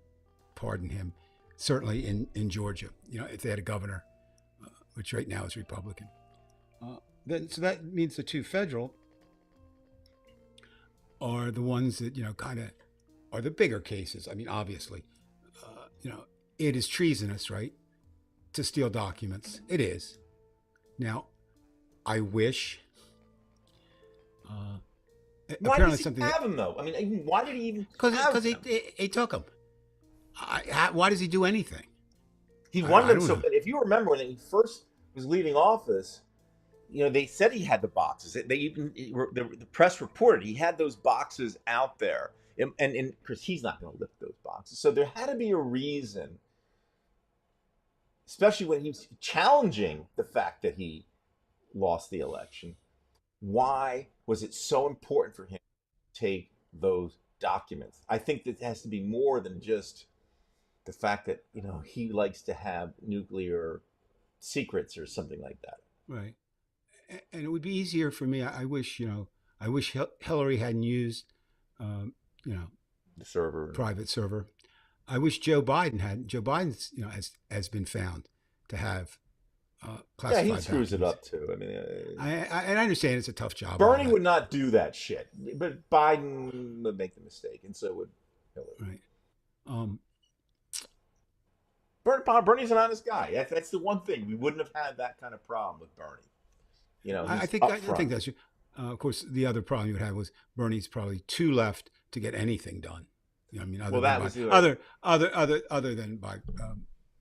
pardon him. Certainly in Georgia, if they had a governor, which right now is Republican. So that means the two federal are the ones that kind of are the bigger cases. I mean, obviously, it is treasonous, right, to steal documents. It is. Now, I wish. Why Apparently, does he something have them though? I mean, why did he even have because them? he took them. Why does he do anything? He wanted I them don't so know. bad. If you remember when he first was leaving office, they said he had the boxes. They even the press reported he had those boxes out there, and because he's not going to lift those boxes, so there had to be a reason, especially when he was challenging the fact that he lost the election. Why was it so important for him to take those documents? I think that has to be more than just the fact that he likes to have nuclear secrets or something like that. Right. And it would be easier for me. I wish Hillary hadn't used, um, you know, The server. private server. I wish Joe Biden hadn't. Joe Biden's, has been found to have Yeah, he classified screws it documents. up too. I mean, And I understand it's a tough job and all Bernie that. would not do that shit, but Biden would make the mistake, and so would Hillary. Right. Um, Bernie's an honest guy. That's the one thing we wouldn't have had that kind of problem with Bernie. I He's think I upfront. think that's true. Of course, the other problem you would have was Bernie's probably too left to get anything done. I mean, other Well, than that by was the other than by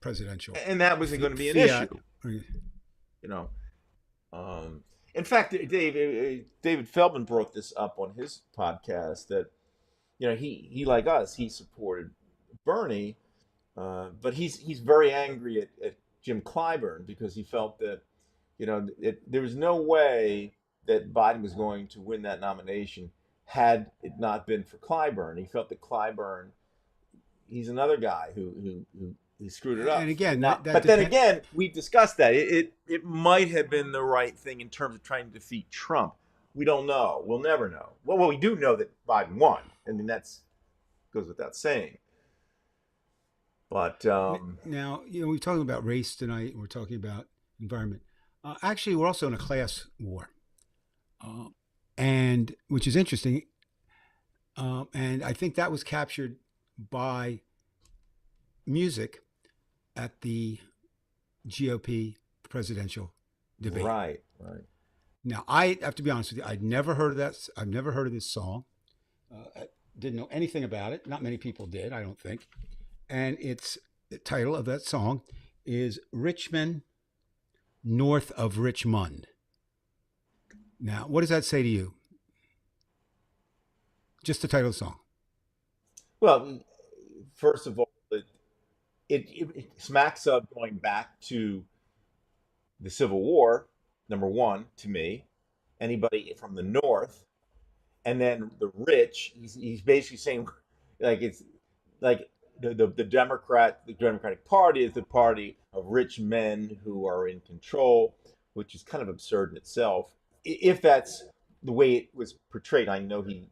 presidential and that was going to be an fiat. issue. You know, um, in fact, David Feldman brought this up on his podcast that he like us, he supported Bernie, but he's very angry at Jim Clyburn because he felt that there was no way that Biden was going to win that nomination had it not been for Clyburn. He felt that Clyburn, he's another guy who screwed it up. And again, Now, but then again, we've discussed that it might have been the right thing in terms of trying to defeat Trump. We don't know. We'll never know. Well, we do know that Biden won. I mean, that's goes without saying. But now, we're talking about race tonight. We're talking about environment. Actually, we're also in a class war, and which is interesting. And I think that was captured by music at the GOP presidential debate. Right. Now, I have to be honest with you. I'd never heard of that. I've never heard of this song. I didn't know anything about it. Not many people did, I don't think. And the title of that song is Richmond North of Richmond. Now, what does that say to you? Just the title of the song. Well, first of all, it smacks of going back to the Civil War, number one, to me. Anybody from the North. And then the rich, he's basically saying, like, it's like the Democratic Party is the party of rich men who are in control, which is kind of absurd in itself. If that's the way it was portrayed, I know he,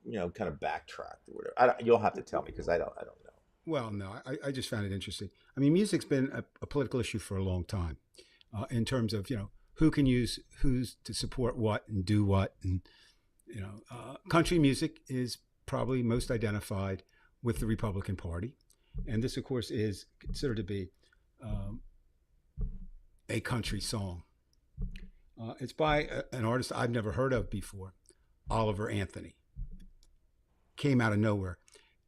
kind of backtracked or whatever. You'll have to tell me because I don't know. Well, no, I just found it interesting. I mean, music's been a political issue for a long time, in terms of who can use who's to support what and do what, and country music is probably most identified with the Republican Party, and this, of course, is considered to be a country song. It's by an artist I've never heard of before, Oliver Anthony. Came out of nowhere.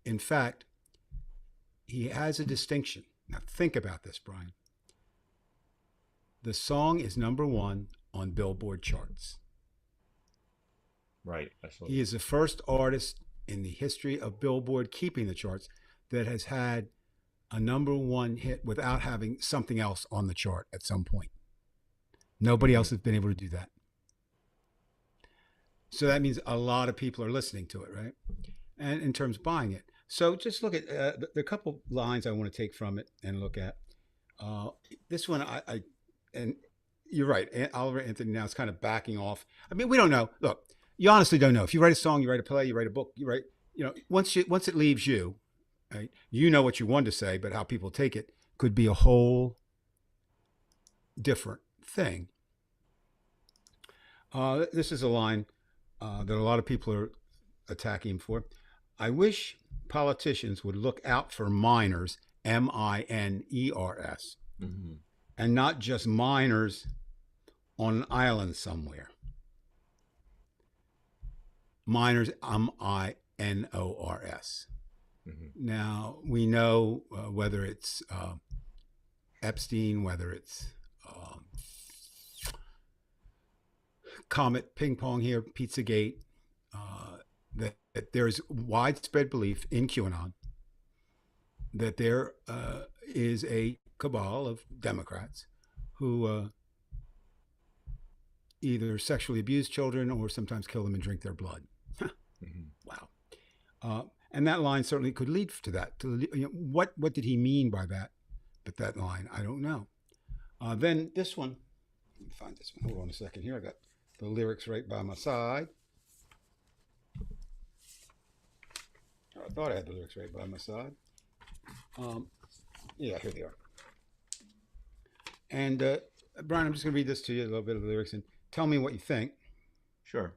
In fact, he has a distinction. Now think about this, Brian. The song is number one on Billboard charts. Right. Absolutely. He is the first artist in the history of Billboard keeping the charts that has had a number one hit without having something else on the chart at some point. Nobody else has been able to do that. So that means a lot of people are listening to it, right? And in terms of buying it. So just look at the couple lines I want to take from it and look at. This one, and you're right, Oliver Anthony now is kind of backing off. I mean, we don't know. Look, you honestly don't know. If you write a song, you write a play, you write a book, you write, once it leaves you, right, you know what you want to say, but how people take it could be a whole different thing. This is a line that a lot of people are attacking him for. I wish politicians would look out for minors, miners, Mm-hmm. and not just minors on an island somewhere. Minors, minors. Mm-hmm. Now, we know whether it's Epstein, whether it's Comet Ping Pong here, Pizzagate, that there's widespread belief in QAnon that there is a cabal of Democrats who either sexually abuse children or sometimes kill them and drink their blood. Mm-hmm. Wow. And that line certainly could lead to that. What did he mean by that? But that line, I don't know. Then this one, let me find this one. Hold on a second here. I got the lyrics right by my side. I thought I had the lyrics right by my side. Yeah, here they are. And Brian, I'm just going to read this to you, a little bit of the lyrics, and tell me what you think. Sure.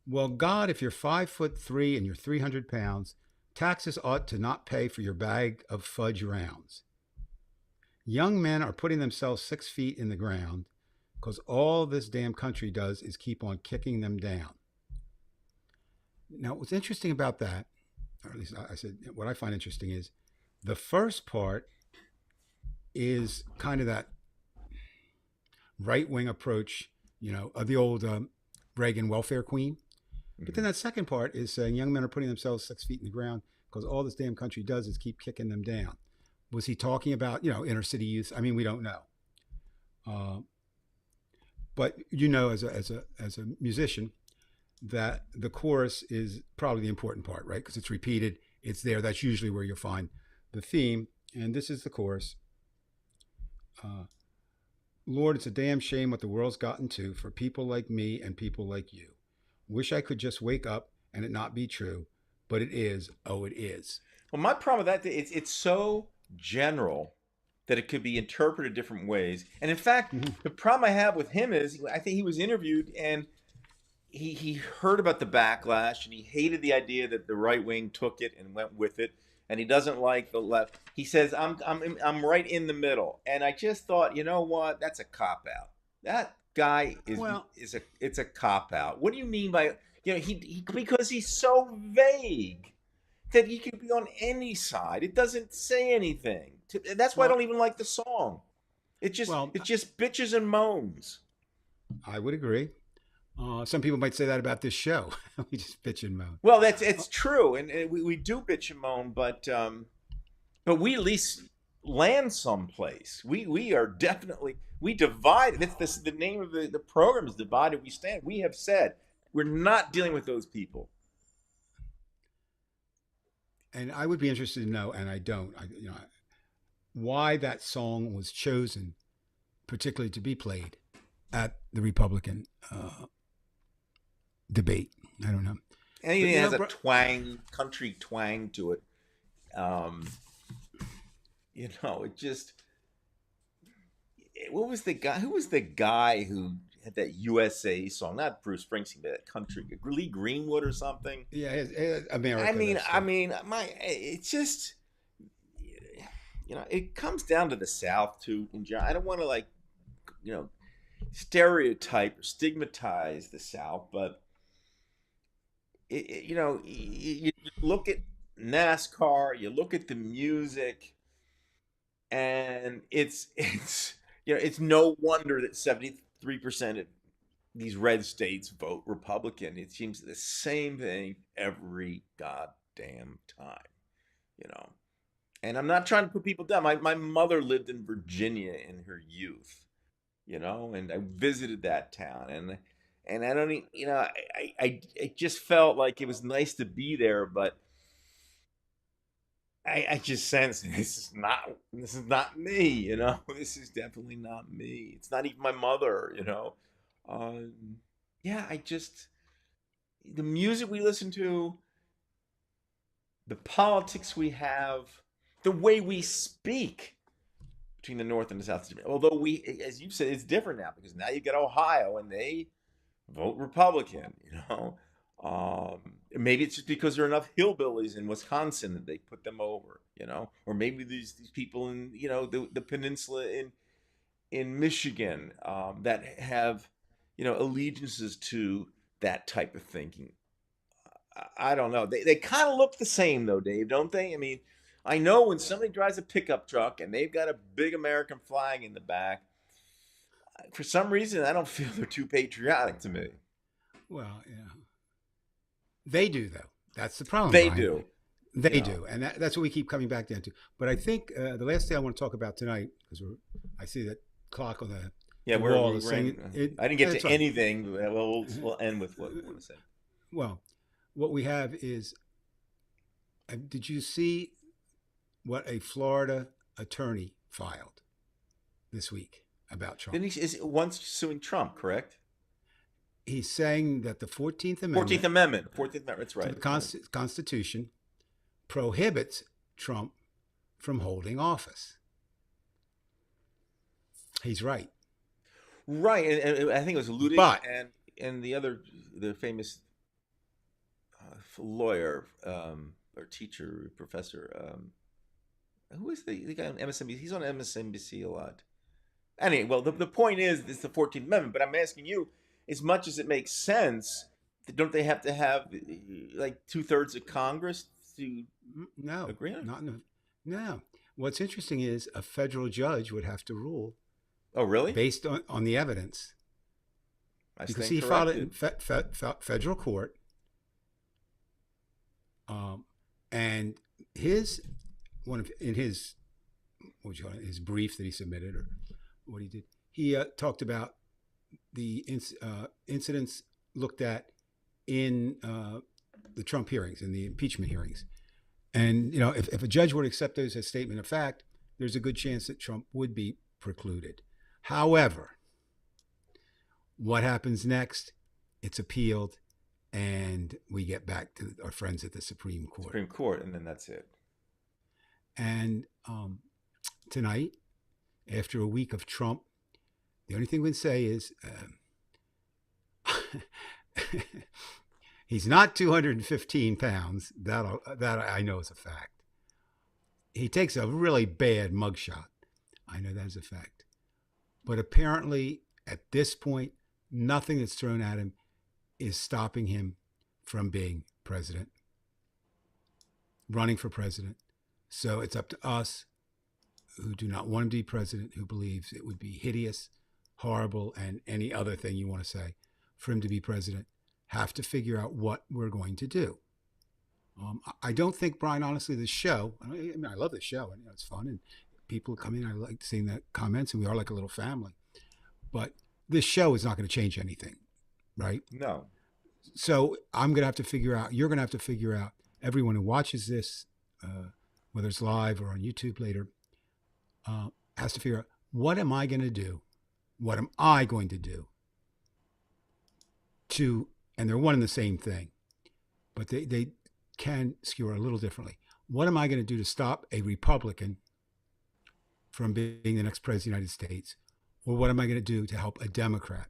Well, God, if you're 5'3" and you're 300 pounds, taxes ought to not pay for your bag of fudge rounds. Young men are putting themselves 6 feet in the ground because all this damn country does is keep on kicking them down. Now, what's interesting about that, or at least I said, what I find interesting is the first part is kind of that right wing approach, of the old Reagan welfare queen. But then Mhm. that second part is saying young men are putting themselves 6 feet in the ground because all this damn country does is keep kicking them down. Was he talking about, inner city youth? I mean, we don't know. Uh, but as a musician, that the chorus is probably the important part, right? Because it's repeated, it's there. That's usually where you'll find the theme. And this is the chorus. Uh, Lord, it's a damn shame what the world's gotten to for people like me and people like you. Wish I could just wake up and it not be true, but it is. Oh, it is. Well, my problem with that, it's so general that it could be interpreted different ways. And in fact, Mm-hmm. the problem I have with him is I think he was interviewed and he heard about the backlash and he hated the idea that the right wing took it and went with it, and he doesn't like the left. He says I'm right in the middle, and I just thought, you know what, that's a cop out. That guy Well, is a it's a cop out. What do you mean by, he because he's so vague that he could be on any side. It doesn't say anything. That's why I well, don't even like the song. It just well, it just bitches and moans. I would agree. Some people might say that about this show. We just bitch and moan. Well, that's Uh, it's true, and we do bitch and moan, but we at least land someplace. We are definitely we divide. That's the name of the program is Divided We Stand. We have said we're not dealing with those people. and I would be interested to know, and I don't, why that song was chosen, particularly to be played at the Republican debate. I don't know, but Anything that has a twang, country twang to it, um, it just. What was the guy? Who was the guy who had that USA song? Not Bruce Springsteen, but that country, Lee Greenwood or something. yeah, I America. mean, That's I mean, it's just, it comes down to the South too. And I don't want to you know, stereotype or stigmatize the South, but you look at NASCAR, you look at the music, and it's no wonder that 73% of these red states vote Republican. It seems the same thing every goddamn time, you know. And I'm not trying to put people down. My mother lived in Virginia in her youth, and I visited that town, and I don't, I just felt like it was nice to be there, but I just sense this is not me, This is definitely not me. It's not even my mother. Um, yeah, the music we listen to, the politics we have, the way we speak between the North and the South. Although as you said, it's different now because now you get Ohio and they vote Republican. Maybe it's just because there are enough hillbillies in Wisconsin that they put them over. Or maybe these people in the peninsula in Michigan that have allegiances to that type of thinking. I don't know. They kind of look the same though, Dave, don't they? I mean, I know when somebody drives a pickup truck and they've got a big American flag in the back, for some reason I don't feel they're too patriotic to me. well, they do though. That's the problem, They Brian. do. They Yeah. do, and that's what we keep coming back down to. But I think the last thing I want to talk about tonight, because I see that clock on Yeah, the wall is saying it. I didn't get It's to fine. anything. Well, we'll end with what we want to say. Well, what we have is, did you see what a Florida attorney filed this week about Trump? Then he is once suing Trump, correct? He's saying that the 14th 14th Amendment Amendment. 14th Amendment. That's to the right. Constitution prohibits Trump from holding office. He's right. Right, and I think it was Ludwig But and the famous lawyer or teacher professor. Who is the guy on MSNBC? He's on MSNBC a lot. Anyway, well, the point is, it's the 14th Amendment. But I'm asking you, as much as it makes sense don't they have to have like 2/3 of Congress to No, agree on it? not in the, no. What's interesting is a federal judge would have to rule Oh, really? based on the evidence I because stand he filed it in corrected. federal court, and his one of in his what would you call it, his brief that he submitted or what he did, he talked about the incidents looked at in the Trump hearings and the impeachment hearings. And if a judge were to accept those as statement of fact, there's a good chance that Trump would be precluded. However, what happens next? It's appealed, and we get back to our friends at the Supreme Court. Supreme Court, and then that's it. And tonight, after a week of Trump, the only thing we can say is he's not 215 pounds. That I know is a fact. He takes a really bad mugshot. I know that is a fact. But apparently, at this point, nothing that's thrown at him is stopping him from being president, running for president. So it's up to us who do not want him to be president, who believes it would be hideous, horrible, and any other thing you want to say for him to be president, have to figure out what we're going to do. I don't think, Brian, honestly, the show, I mean, I love the show, and it's fun, and people come in, I like seeing the comments, and we are like a little family. But this show is not going to change anything, right? No. So I'm going to have to figure out, you're going to have to figure out, everyone who watches this, whether it's live or on YouTube later, has to figure out, what am I going to do? What am I going to do to, and they're one and the same thing, but they can skewer a little differently. What am I going to do to stop a Republican from being the next president of the United States? Or what am I going to do to help a Democrat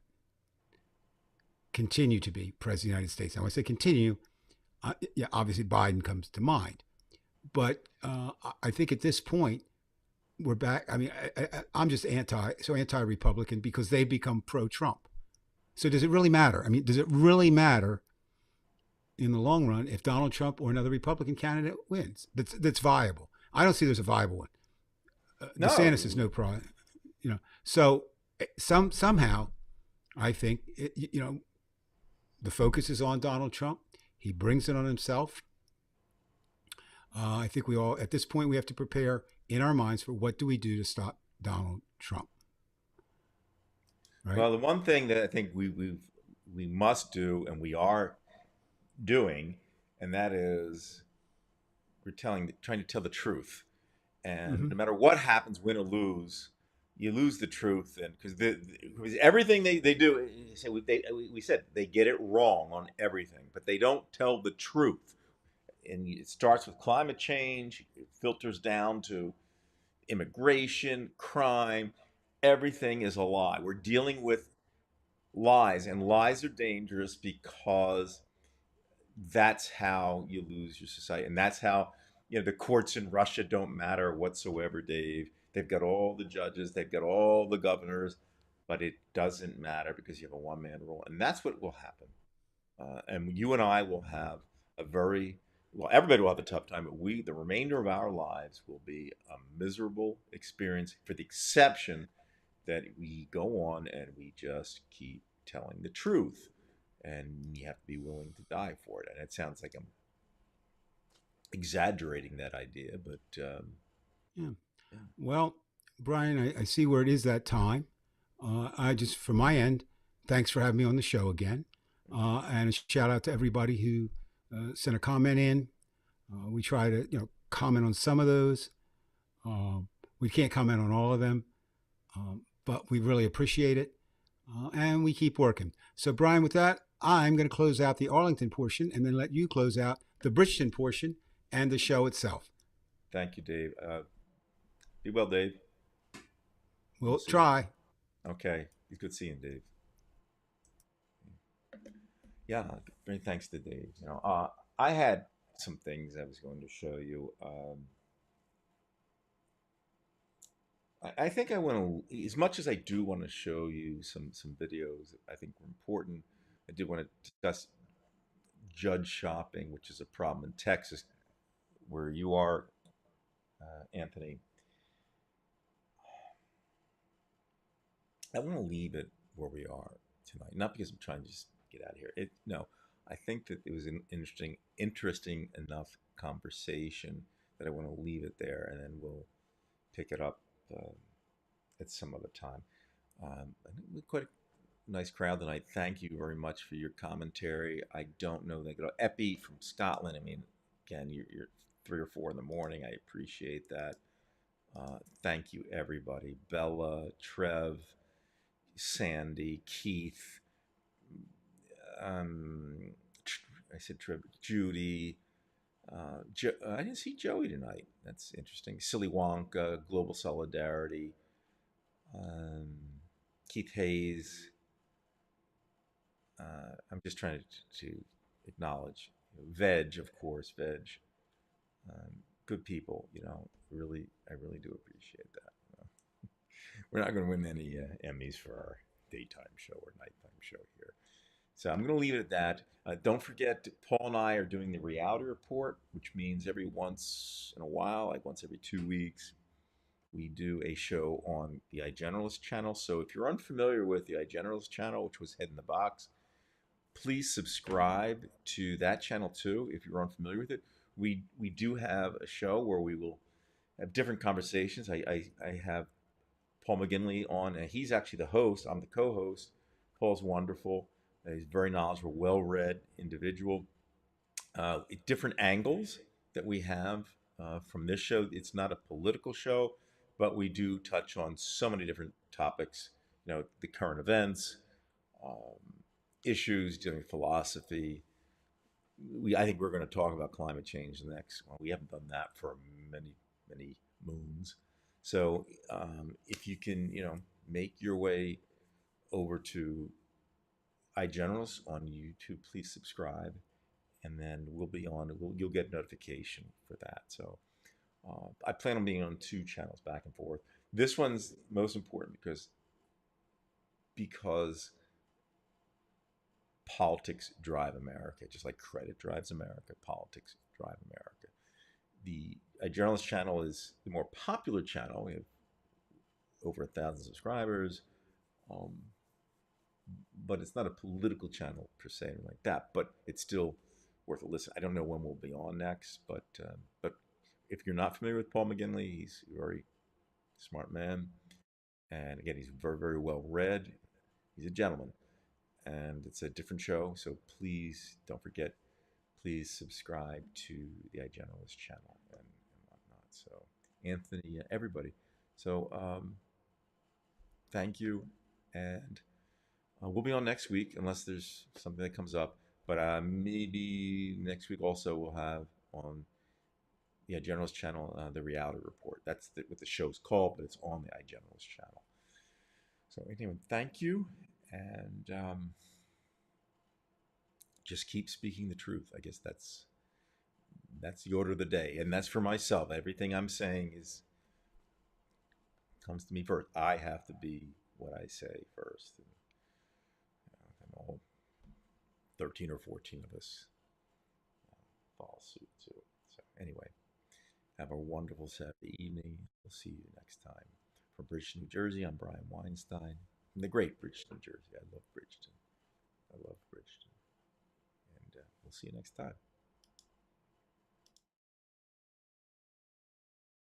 continue to be president of the United States? Now, when I say continue, yeah, obviously Biden comes to mind. But I think at this point, we're back. I mean, I'm just anti-Republican because they've become pro-Trump. So does it really matter? I mean, does it really matter in the long run if Donald Trump or another Republican candidate wins that's viable? I don't see there's a viable one. No. DeSantis is no problem. So somehow, I think the focus is on Donald Trump. He brings it on himself. I think we all, at this point, we have to prepare in our minds for what do we do to stop Donald Trump. Right? Well, the one thing that I think we must do, and we are doing, and that is trying to tell the truth. And no matter what happens, win or lose, you lose the truth, and because everything they do, we said they get it wrong on everything, but they don't tell the truth. And it starts with climate change, it filters down to immigration, crime. Everything is a lie. We're dealing with lies, and lies are dangerous because that's how you lose your society, and that's how the courts in Russia don't matter whatsoever, Dave. They've got all the judges, they've got all the governors, but it doesn't matter because you have a one-man rule, and that's what will happen. And you and I will have a very well, everybody will have a tough time, but the remainder of our lives, will be a miserable experience, for the exception that we go on and we just keep telling the truth, and you have to be willing to die for it. And it sounds like I'm exaggerating that idea, but yeah. Well, Brian, I see where it is that time. I just, from my end, thanks for having me on the show again, and a shout out to everybody who sent a comment in. We try to comment on some of those. We can't comment on all of them, but we really appreciate it, and we keep working. So, Brian, with that, I'm going to close out the Arlington portion and then let you close out the Bridgeton portion and the show itself. Thank you, Dave. Be well, Dave. We'll try. Okay. It's good seeing Dave. Yeah, very thanks to Dave. I had some things I was going to show you. I think I want to, as much as I do want to show you some videos that I think were important, I did want to discuss judge shopping, which is a problem in Texas, where you are, Anthony. I want to leave it where we are tonight, not because I'm trying to just get out of here. No, I think that it was an interesting enough conversation that I want to leave it there, and then we'll pick it up at some other time. I think we're quite a nice crowd tonight. Thank you very much for your commentary. I don't know that Epi from Scotland. I mean, again, you're 3 or 4 in the morning. I appreciate that. Thank you, everybody. Bella, Trev, Sandy, Keith. I said Trev, Judy. I didn't see Joey tonight. That's interesting. Silly Wonka, Global Solidarity. Keith Hayes. I'm just trying to acknowledge Veg, of course, Veg. Good people, really, I really do appreciate that. We're not going to win any Emmys for our daytime show or nighttime show here. So I'm going to leave it at that. Don't forget, Paul and I are doing the reality report, which means every once in a while, like once every 2 weeks, we do a show on the iGeneralist channel. So if you're unfamiliar with the iGeneralist channel, which was Head in the Box, please subscribe to that channel too if you're unfamiliar with it. We do have a show where we will have different conversations. I have Paul McGinley on, and he's actually the host. I'm the co-host. Paul's wonderful. He's very knowledgeable, well-read individual. Different angles that we have from this show. It's not a political show, but we do touch on so many different topics. The current events, issues dealing with philosophy. I think we're going to talk about climate change next. Well, we haven't done that for many moons. So if you can, make your way over to iGenerals on YouTube, please subscribe, and then we'll be on. You'll get notification for that. So I plan on being on 2 channels back and forth. This one's most important because politics drive America, just like credit drives America. Politics drive America. The iGeneralist channel is the more popular channel. We have over 1,000 subscribers, but it's not a political channel per se, like that. But it's still worth a listen. I don't know when we'll be on next, but if you're not familiar with Paul McGinley, he's a very smart man, and again, he's very, very well read. He's a gentleman, and it's a different show. So please don't forget. Please subscribe to the iGeneralist channel and whatnot. So Anthony, everybody. So thank you, and we'll be on next week unless there's something that comes up. But maybe next week also we'll have on the iGeneralist channel the reality report. That's what the show's called, but it's on the iGeneralist channel. So anyway, thank you, and just keep speaking the truth. I guess that's the order of the day, and that's for myself. Everything I'm saying comes to me first. I have to be what I say first, and all 13 or 14 of us follow suit too. So anyway, have a wonderful Saturday evening. We'll see you next time. From Bridgeton, New Jersey, I'm Brian Weinstein. From the great Bridgeton, New Jersey. I love Bridgeton. And we'll see you next time.